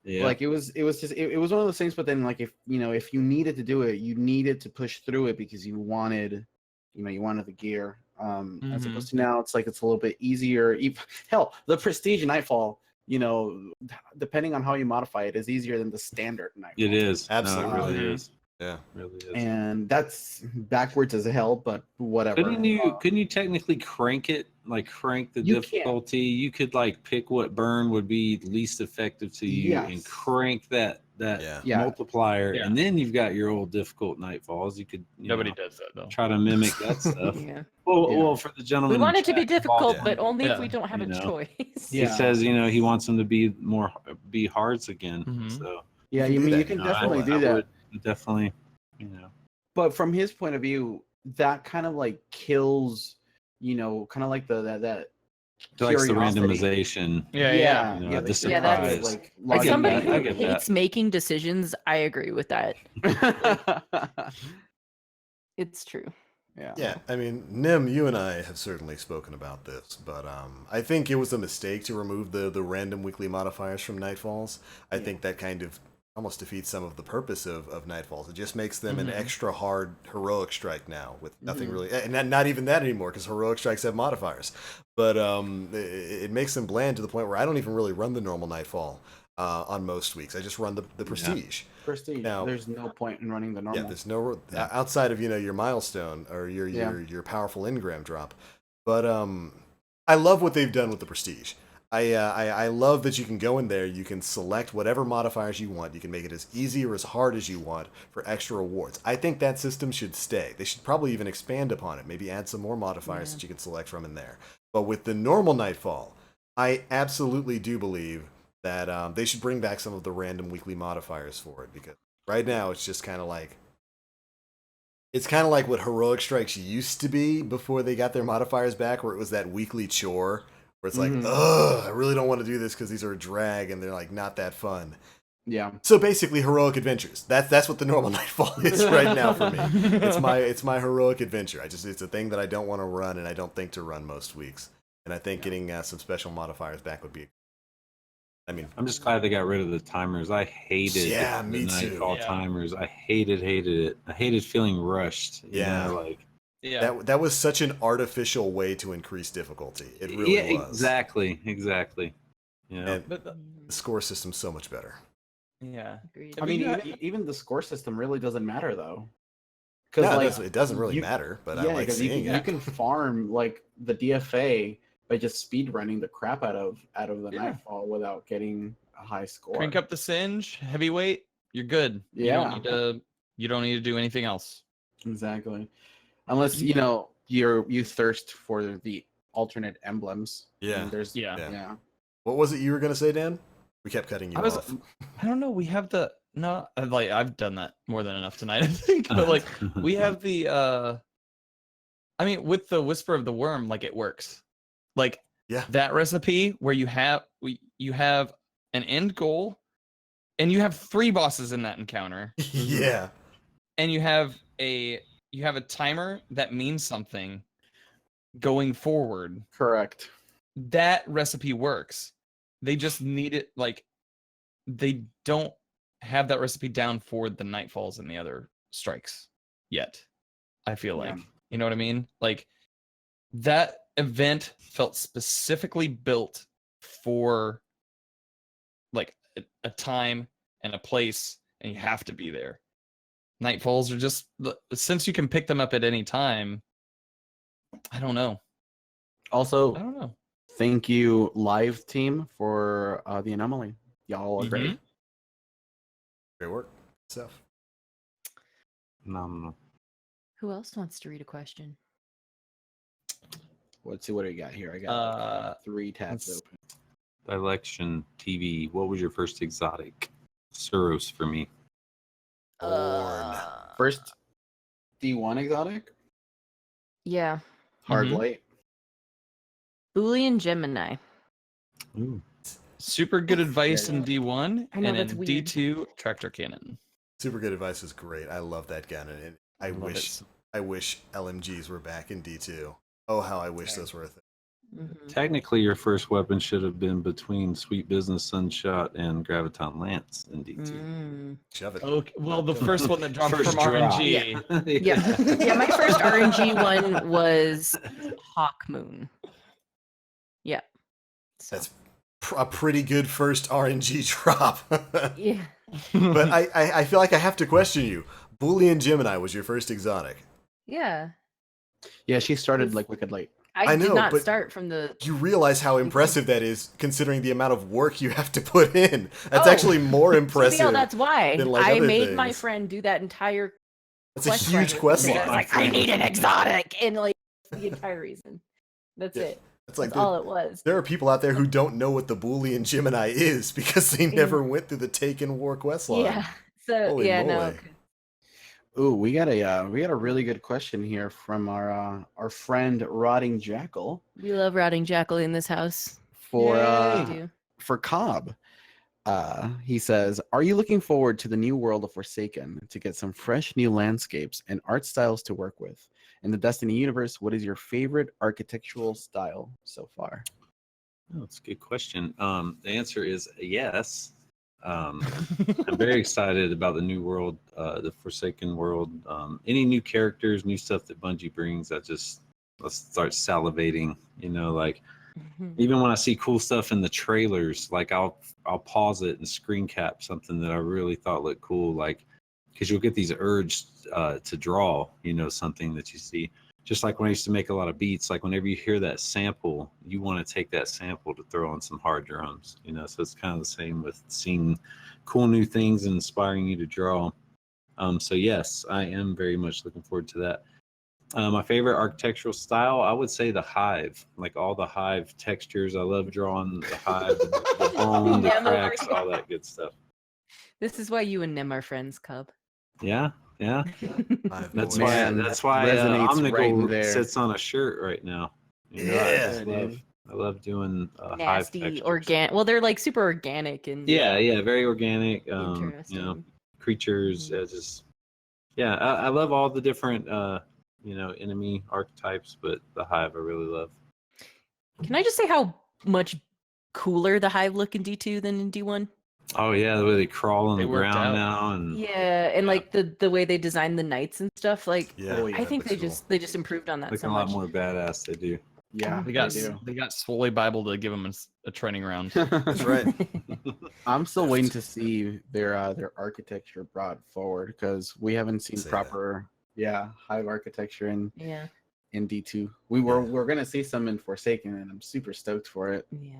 Yeah. like it was one of those things. But then, like, if you needed to do it, you needed to push through it because you wanted the gear. As opposed to now, it's like it's a little bit easier. Hell, the Prestige Nightfall, depending on how you modify it, is easier than the standard Nightfall. It is. Absolutely. No, it really Mhm. is. Yeah. Really is. And that's backwards as hell, but whatever. Couldn't you technically crank it? Like crank the You can. difficulty? You could like pick what burn would be least effective to you and Yes. crank that Yeah. multiplier, Yeah. and then you've got your old difficult nightfalls. You could Nobody does that though. try to mimic that stuff. Yeah. Well, for the gentleman, We want in it to be chat, difficult, Yeah. but only if we Yeah. don't have You a know. choice. he Yeah. says he wants them to be hards again. Mhm. So Yeah, You you can do mean that, you can you know, definitely I do that. would definitely, But from his point of view, that kind of like kills, kind of like that he likes the curiosity. randomization. Yeah. You know, the the Yeah, that's- surprise, like I As get logic somebody that, I who get hates making decisions, I agree with that. It's true. Yeah, I mean, Nim, you and I have certainly spoken about this, but I think it was a mistake to remove the random weekly modifiers from Nightfalls. I think that kind of almost defeats some of the purpose of Nightfalls. It just makes them an extra hard heroic strike now, with nothing really, and not even that anymore, because heroic strikes have modifiers. But it makes them bland to the point where I don't even really run the normal Nightfall on most weeks. I just run the Prestige. Prestige. Now- There's no point in running the normal. Yeah, there's no outside of your milestone or your powerful engram drop. But I love what they've done with the Prestige. I love that you can go in there, you can select whatever modifiers you want, you can make it as easy or as hard as you want for extra rewards. I think that system should stay. They should probably even expand upon it, maybe add some more modifiers that you can select from in there. But with the normal Nightfall, I absolutely do believe that they should bring back some of the random weekly modifiers for it, because right now it's just kind of like what heroic strikes used to be before they got their modifiers back, where it was that weekly chore where it's like, ugh, I really don't want to do this because these are a drag and they're like not that fun. Yeah. So basically, heroic adventures. That's what the normal Nightfall is right now for me. It's my heroic adventure. It's a thing that I don't want to run and I don't think to run most weeks. And I think getting some special modifiers back would be. I mean, I'm just glad they got rid of the timers. I hated Yeah, the me too. Nightfall Yeah. timers. I hated it. I hated feeling rushed. Yeah. Like Yeah. that was such an artificial way to increase difficulty. It really was. exactly. Yeah. And But the score system's so much better. yeah. Agreed. I mean, you even the score system really doesn't matter though. No, Because it doesn't really you- matter, but I yeah, like because you seeing can, it. you can farm like the DFA by just speed running the crap out of the Yeah. Nightfall without getting a high score. Crank up the singe, heavyweight, you're good. Yeah. You don't need to do anything else. Exactly. Unless you thirst for the alternate emblems. Yeah. And there's Yeah. yeah. What was it you were going to say, Dan? We kept cutting you off. I don't know. We have like I've done that more than enough tonight, I think. But like we have the I mean, with the Whisper of the Worm, like it works. Like Yeah. that recipe where you have an end goal and you have 3 bosses in that encounter. Yeah. And you have a timer that means something going forward. Correct. That recipe works. They just need it, like they don't have that recipe down for the Nightfalls and the other strikes yet. I feel like, Yeah. you know what I mean? Like that event felt specifically built for like a time and a place, and you have to be there. Nightfalls are just, since you can pick them up at any time, I don't know. Also, I don't know. thank you, live team, for the anomaly. Y'all are great. Great work. Good stuff. No. Who else wants to read a question? Let's see what do we got here. I got 3 tabs let's- open. Election TV. What was your first exotic? Suros for me. First D1 exotic, Yeah. hard Mhm. light. Boolean Gemini. Ooh. Super good advice in D1, I know, and that's in weird. D2, tractor cannon. Super good advice is great. I love that gun. And I love wish it. I wish LMGs were back in D2. Oh, how I wish those were a thing. Mhm. Technically, your first weapon should have been between Sweet Business Sunshot and Graviton Lance in D2. Mm. Shove it. Okay. Well, the first one that dropped First from drop. RNG. Yeah, my first RNG one was Hawk Moon. Yeah. So That's a pretty good first RNG drop. yeah. But I feel like I have to question you. Boolean Gemini was your first exotic. Yeah. Yeah, she started Was- like wicked late. I did know, not but start from the you realize how impressive that is, considering the amount of work you have to put in. That's actually more impressive. CBL, that's why than, like, I other made my things. friend do that entire That's a quest huge line quest with me, line. 'cause I was like, I need an exotic, and like the entire reason. That's Yeah, it. It's like That's all it was. there are people out there who don't know what the Boolean Gemini is because they never went through the Taken War quest line. Yeah. So Holy yeah, moly. no. Ooh, we got a really good question here from our friend Rotting Jackal We love Rotting Jackal in this house. for We do. for Cobb. He says, "Are you looking forward to the new world of Forsaken to get some fresh new landscapes and art styles to work with? In the Destiny universe, what is your favorite architectural style so far?" Oh, that's a good question. The answer is yes. I'm very excited about the new world, the Forsaken world. Any new characters, new stuff that Bungie brings, let's start salivating. You know, like even when I see cool stuff in the trailers, like I'll pause it and screen cap something that I really thought looked cool, like because you'll get these urge to draw, you know, something that you see. Just like when I used to make a lot of beats, like whenever you hear that sample, you want to take that sample to throw on some hard drums, you know. So it's kind of the same with seeing cool new things and inspiring you to draw. So yes, I am very much looking forward to that. My favorite architectural style, I would say the hive, like all the hive textures. I love drawing the hive, the bone, the Nem over cracks, here. all that good stuff. This is why you and Nem are friends, Cub. Yeah, yeah. That's why. Man, That's why resonates Omnigul right in there. sits on a shirt right now. You know, Yeah. I love doing hive Nasty, textures. organic. Well, they're like super organic and Yeah, yeah, very organic. interesting. You know, creatures. Mhm. Just yeah, I love all the different you know, enemy archetypes, but the hive I really love. Can I just say how much cooler the hive look in D2 than in D1? Oh yeah, the way they crawl on They the worked ground out. now, and Yeah, and like the way they design the knights and stuff. Like Yeah, Oh, yeah, I think that they looks just they just improved on that looking so a lot much. more badass. They do. Yeah, They got do. they got Swoley Bible to give them a training round. That's right. I'm still waiting to see their architecture brought forward because we haven't seen Say that. proper hive architecture in Yeah, D2. We're gonna see some in Forsaken, and I'm super stoked for it. yeah.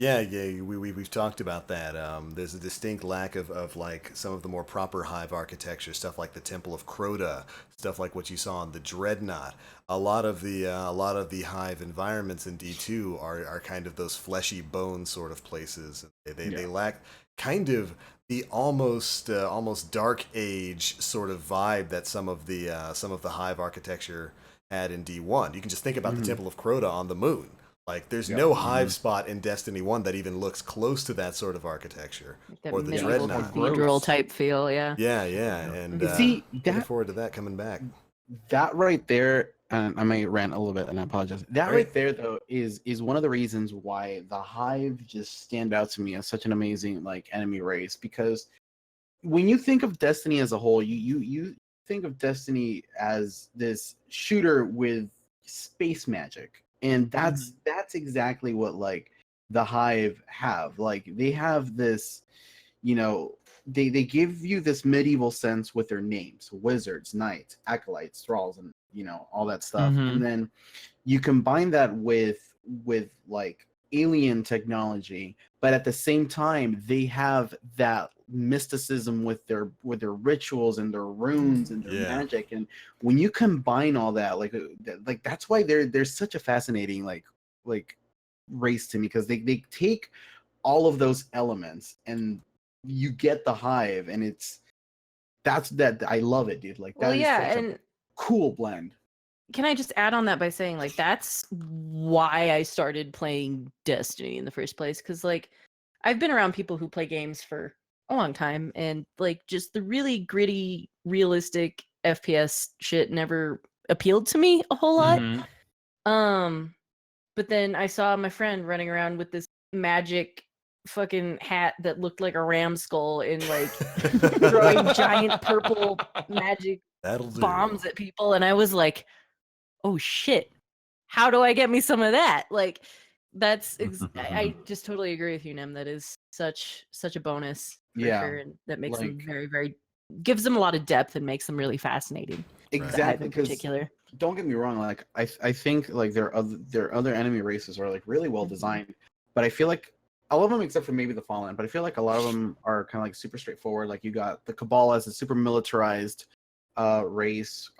Yeah, we've talked about that. There's a distinct lack of like some of the more proper hive architecture, stuff like the Temple of Crota, stuff like what you saw in the Dreadnought. A lot of the hive environments in D2 are kind of those fleshy bone sort of places. They lack kind of the almost dark age sort of vibe that some of the hive architecture had in D1. You can just think about the Temple of Crota on the moon. Like, there's no hive spot in Destiny 1 that even looks close to that sort of architecture. Like that Or the medieval Dreadnought. cathedral type feel. Yeah. Yeah, and See, looking that forward to that coming back. that right there, and I may rant a little bit, and I apologize. That Right. right there, though, is one of the reasons why the hive just stand out to me as such an amazing like enemy race. Because when you think of Destiny as a whole, you think of Destiny as this shooter with space magic, and that's exactly what like the hive have. Like they have this, you know, they give you this medieval sense with their names: wizards, knights, acolytes, thralls, and you know all that stuff. Mhm. And then you combine that with like alien technology, but at the same time they have that mysticism with their rituals and their runes and their Yeah. magic. And when you combine all that, like that's why they're such a fascinating like race to me, because they take all of those elements and you get the hive, and that's that I love it, dude. Like that Well, is yeah, such a and cool blend. can I just add on that by saying like that's why I started playing Destiny in the first place? Because like I've been around people who play games for a long time, and like just the really gritty, realistic FPS shit never appealed to me a whole lot. But then I saw my friend running around with this magic fucking hat that looked like a ram skull and like throwing giant purple magic That'll do. bombs at people, and I was like, oh shit, how do I get me some of that? Like that's I just totally agree with you, Nem. That is such a bonus for sure, and that makes them like- very, very gives them a lot of depth and makes them really fascinating. The hive Exactly, in 'cause particular. don't get me wrong, like I think like their other enemy races are like really well designed, but I feel like all of them except for maybe the Fallen, but I feel like a lot of them are kind of like super straightforward. Like you got the Cabal as a super militarized race.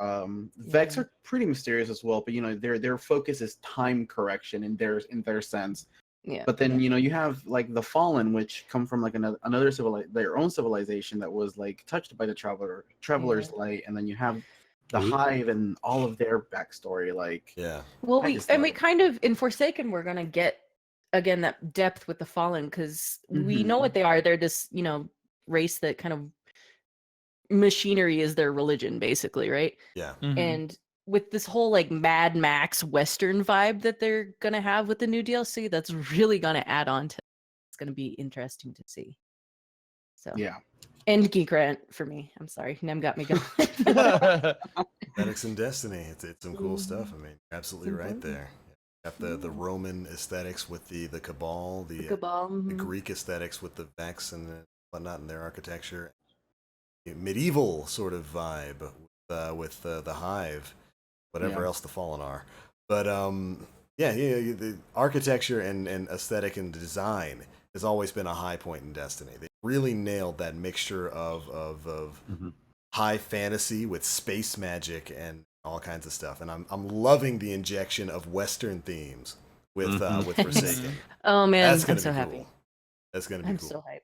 Vex Yeah. are pretty mysterious as well, but you know their focus is time correction in their sense. Yeah. But then you know you have like the Fallen, which come from like another their own civilization that was like touched by the Traveler's Light, and then you have the Hive and all of their backstory. Like Yeah. Well, I we just and love we it. kind of in Forsaken we're gonna get again that depth with the Fallen because we know what they are. They're this race that kind of machinery is their religion, basically, right? Yeah. And with this whole like Mad Max Western vibe that they're gonna have with the new DLC, that's really gonna add on to. It's gonna be interesting to see. So yeah. and Geek Rant for me. I'm sorry, Nem got me going. Aesthetics in Destiny. It's some cool stuff. I mean, you're absolutely It's right important. there. Got the Roman aesthetics with the Cabal, the Cabal, the Greek aesthetics with the Vex and whatnot in their architecture. Medieval sort of vibe with the Hive, whatever Yeah. else the Fallen are. But yeah, the architecture and aesthetic and design has always been a high point in Destiny. They really nailed that mixture of high fantasy with space magic and all kinds of stuff. And I'm loving the injection of Western themes with Forsaken. Oh man, That's gonna I'm so be happy. cool. That's gonna be I'm cool. so hyped.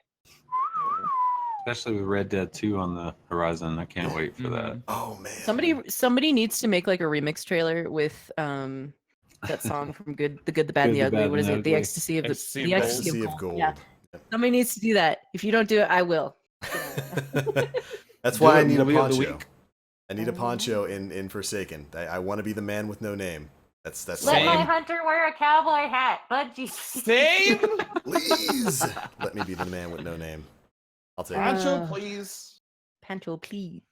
Especially with Red Dead 2 on the horizon. I can't wait for that. Oh man. Somebody needs to make like a remix trailer with that song from The Good, the Bad, and the Ugly. What is it? The Ecstasy of Ecstasy the of Ecstasy Ecstasy of Gold. Yeah. Somebody needs to do that. If you don't do it, I will. That's Do why I it need a movie of the poncho. week. I need a poncho in Forsaken. I want to be the man with no name. That's Let my hunter wear a cowboy hat, Budgie. Same. Please let me be the man with no name. I'll take it. Pancho, please. Pancho, please.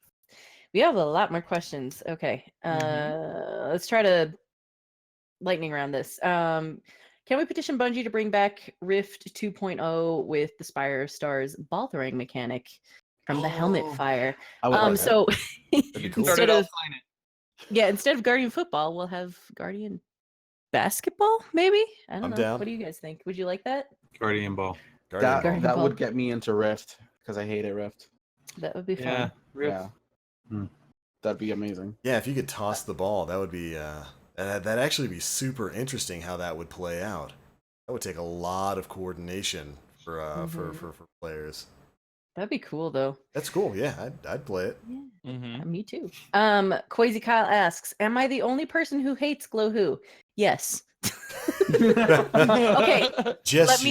We have a lot more questions. Okay. Let's try to lightning round this. Can we petition Bungie to bring back Rift 2.0 with the Spire of Stars ball throwing mechanic from the helmet fire? I would like that. So That'd be cool. instead I'll of sign it. instead of Guardian football, we'll have Guardian basketball, maybe? I don't I'm know. down. What do you guys think? Would you like that? Guardian Ball. Guardian Ball. That Ball. would get me into Rift because I hated Rift. That would be fun. Yeah. Yeah. That'd be amazing. Yeah, if you could toss the ball, that would be that'd actually be super interesting how that would play out. That would take a lot of coordination for players. That'd be cool though. That's cool. Yeah, I'd play it. Me too. Quasi Kyle asks, "Am I the only person who hates Glow Who?" Yes. Okay. Just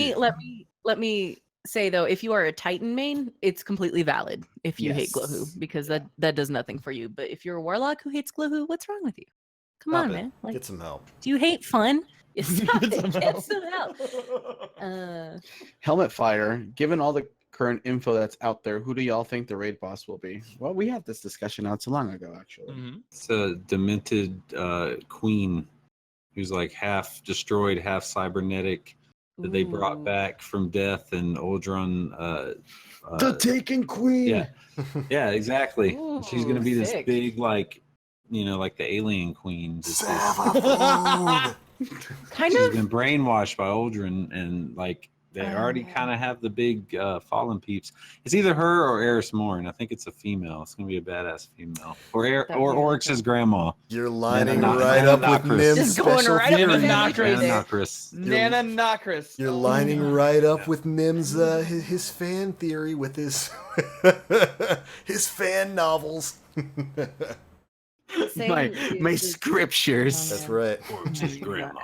Let me say though, if you are a Titan main, it's completely valid if you hate Glow Who, because that does nothing for you. But if you're a Warlock who hates Glow Who, what's wrong with you? Come Stop on, it. man. Like, Get some help. do you hate fun? You stop Get it. some Get help. some help. Helmet Fire, given all the current info that's out there, who do y'all think the raid boss will be? Well, we had this discussion not so long ago, actually. It's a demented queen who's like half destroyed, half cybernetic that they brought Ooh. back from death, and Uldron. The Taken Queen. Yeah, yeah, exactly. She's gonna be this sick. big, like, like the alien queen. Just this- Savafood. Kind she's of. been brainwashed by Uldron, and like they already kind of have the big fallen peeps. It's either her or Eris Morn. I think it's a female. It's gonna be a badass female, or That'd be Oryx's grandma. You're lining Nana right up with Nocris. Mim's Just going special right up theory. the family Nocris. tree And there. Nocris. Nana Nocris. You're Oh, lining God. right up with Mim's his fan theory with his his fan novels. My scriptures. That's right.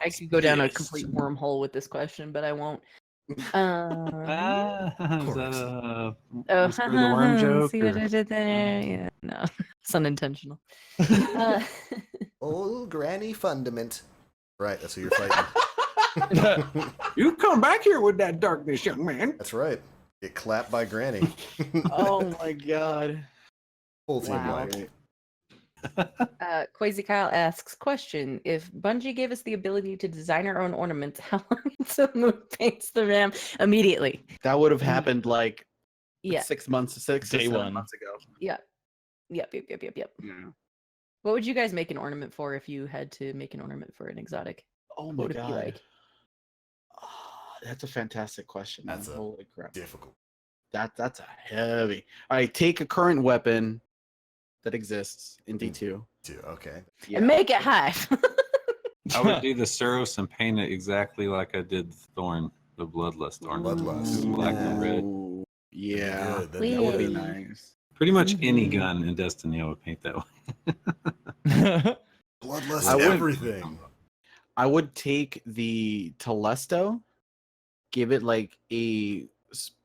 I could go down a complete wormhole with this question, but I won't. Is that course. a Oh, Whisper the Worm joke? see what or- I did there? Yeah, no, it's unintentional. Uh, Old Granny Fundament. Right, that's who you're fighting. You come back here with that darkness, young man. That's right. Get clapped by Granny. Oh my god. Full Wow. teamwork. Quasi Kyle asks, question: if Bungie gave us the ability to design our own ornaments, how long until Moon paints the ram? Immediately. That would have happened like Yeah. 6 months, six Day or 7 one. months ago. Yep. Yep. Yeah. What would you guys make an ornament for if you had to make an ornament for an exotic? Oh What my would it be god. like? That's a fantastic question. Man. That's a- Holy crap. Difficult. That's a heavy. All right, take a current weapon that exists in Mm. D2. Okay. Yeah. And make it hive. I would do the Suros and paint it exactly like I did the Thorn, the Bloodlust Thorn. Bloodlust. Black and red. Ooh, That'd be yeah. good, that'd be That would be good. nice. Pretty much any Mhm. gun in Destiny I would paint that way. Bloodlust I would- everything. I would take the Telesto, give it like a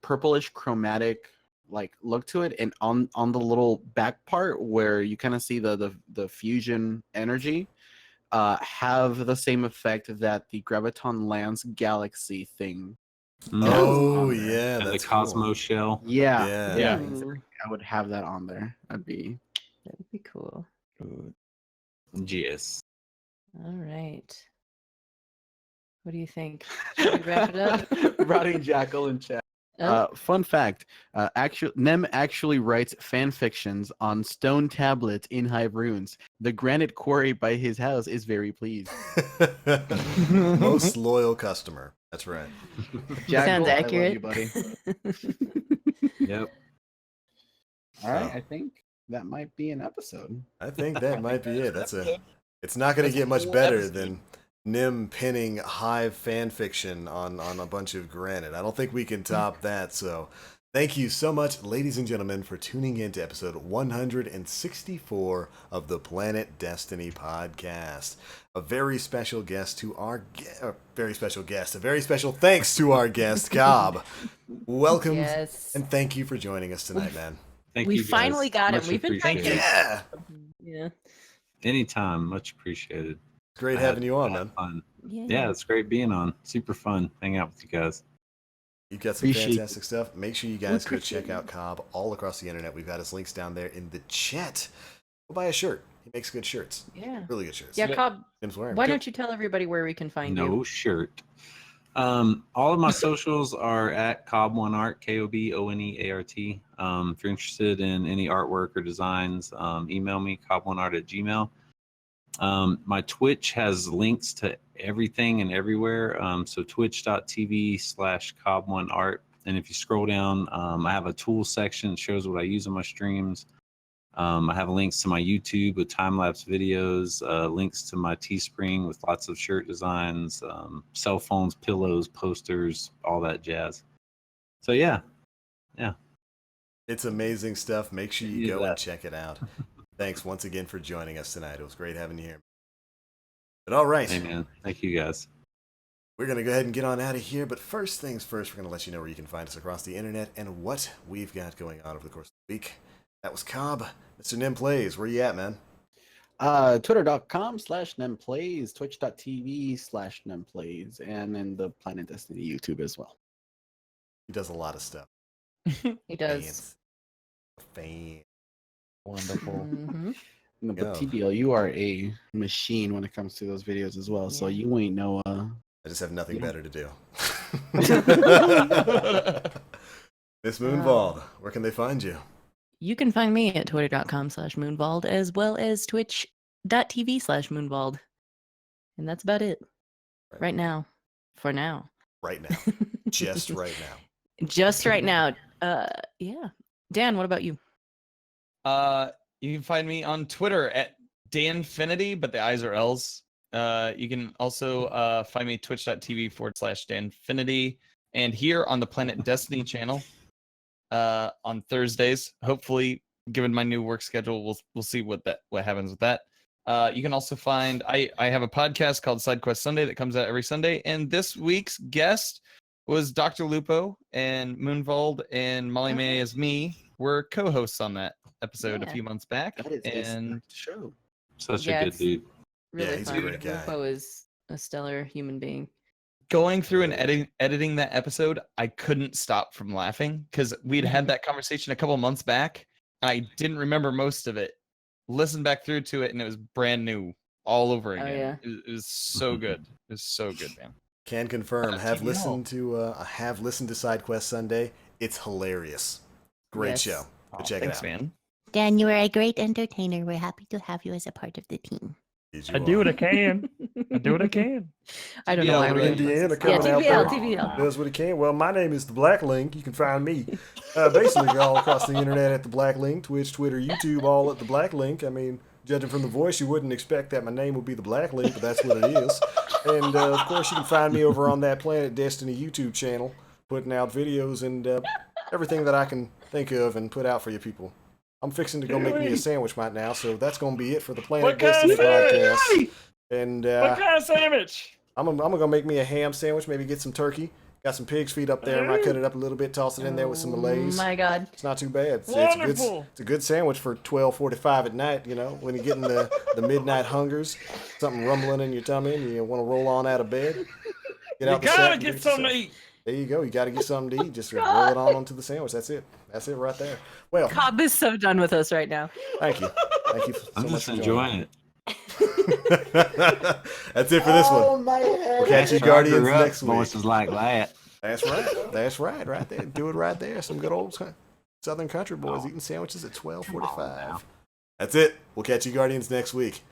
purplish chromatic like look to it, and on the little back part where you kind of see the fusion energy, have the same effect that the Graviton Lance Galaxy thing. Oh, on there. yeah. And the That's Cosmo cool. shell. Yeah, Yeah. yeah. Ooh, Exactly. I would have that on there. That'd be That'd be cool. Yes. All right. What do you think? Should we wrap it up? Rotting Jackal in chat. Oh, Fun fact: Nem actually writes fan fictions on stone tablets in Hive runes. The granite quarry by his house is very pleased. Most loyal customer. That's right. sounds I love accurate. you, buddy. Yep. All right, So- I think that might be an episode. I think that might be it. It's not going to get much Full better episode. than Nim pinning Hive fan fiction on a bunch of granite. I don't think we can top that. So, thank you so much, ladies and gentlemen, for tuning in to episode 164 of the Planet Destiny podcast. A very special guest to our a very special thanks to our guest Cobb. Welcome yes. and thank you for joining us tonight, man. Thank We you guys. finally got him. Much We've been trying to appreciated. get Yeah. Anytime. Much appreciated. Great I had- having you on, I had man. Fun. Yeah. Yeah, it's great being on. Super fun. Hang out with you guys. You've got some Appreciate fantastic stuff. Make sure you guys go appreciate check out Cobb all across the internet. We've got his links down there in the chat. Go buy a shirt. He makes good shirts. Yeah. Really good shirts. Yeah, Cobb, Tim's wearing why them. don't you tell everybody where we can find you? No shirt. All of my socials are at KobOneArt, KobOneArt. If you're interested in any artwork or designs, email me, KobOneArt@gmail.com. My Twitch has links to everything and everywhere. So twitch.tv/KobOneArt. And if you scroll down, I have a tool section that shows what I use on my streams. I have links to my YouTube with time-lapse videos, links to my Teespring with lots of shirt designs, cell phones, pillows, posters, all that jazz. So yeah. It's amazing stuff. Make sure you Use go that. and check it out. Thanks once again for joining us tonight. It was great having you here. But all right, Hey man, thank you guys. we're going to go ahead and get on out of here. But first things first, we're going to let you know where you can find us across the internet and what we've got going on over the course of the week. That was Cobb. Mr. Nim Plays. Where you at, man? Twitter.com/nemplays, twitch.tv/nemplays, and then the Planet Destiny YouTube as well. He does a lot of stuff. He does. Fan. Wonderful. Mhm. No, but Go. TBL, you are a machine when it comes to those videos as well. So Yeah. you ain't no I just have nothing Yeah. better to do. Miss Moonvald, where can they find you? You can find me at twitter.com/moonvald as well as twitch.tv/moonvald. And that's about it. Right now. For now. Right now. Just right now. Just right now. Yeah. Dan, what about you? You can find me on Twitter at Danfinity, but the I's are L's. You can also find me twitch.tv/Danfinity, and here on the Planet Destiny channel on Thursdays. Hopefully, given my new work schedule, we'll see what happens with that. You can also find I have a podcast called Side Quest Sunday that comes out every Sunday, and this week's guest was Dr. Lupo and Moonvold and Molly May as me were co-hosts on that episode a Yeah. few months back. That is a And stacked show. Such Yeah, a good it's- dude. Really Yeah, he's a fun. great guy. Lupo is a stellar human being. going through and editing that episode, I couldn't stop from laughing because we'd had that conversation a couple months back and I didn't remember most of it. Listened back through to it and it was brand new all over Oh, again. yeah. It was so good. It was so good, man. Can confirm. Have TVL. listened to Side Quest Sunday. It's hilarious. Great Yes. show. Oh, But check thanks, it out. man. Dan, you are a great entertainer. We're happy to have you as a part of the team. Yes, you I do are. what I can. I do what I can. I don't know Yeah, why we're we're Indiana yeah, coming out TVL, there. TVL. Does what he can. Well, my name is the Black Link. You can find me basically all across the internet at the Black Link, Twitch, Twitter, YouTube, all at the Black Link. I mean, judging from the voice, you wouldn't expect that my name would be the Black Link, but that's what it is. And of course, you can find me over on that Planet Destiny YouTube channel, putting out videos and everything that I can think of and put out for you people. I'm fixing to go make me a sandwich right now, so that's going to be it for the Planet What kind Destiny of sandwich? podcast. And What kind of sandwich? I'm gonna go make me a ham sandwich, maybe get some turkey. Got some pig's feet up there. I might cut it up a little bit, toss it in there with some Malays. Oh my God. It's not too bad. Wonderful. It's a good sandwich for 12:45 at night. You know, when you're getting the midnight hungers, something rumbling in your tummy, and you want to roll on out of bed. Get You out the set gotta and get it something yourself. to eat. There you go. You got to get something to eat. Just roll it on onto the sandwich. That's it. That's it right there. Well, Cobb is so done with us right now. thank you. Thank you so I'm much just for enjoying it. That's it for this one. We'll catch you That's where I Guardians grew up, next week. voices like that. That's right. That's right. Right there. Do it right there. Some good old Southern country boys eating sandwiches at 12:45. That's it. We'll catch you Guardians next week.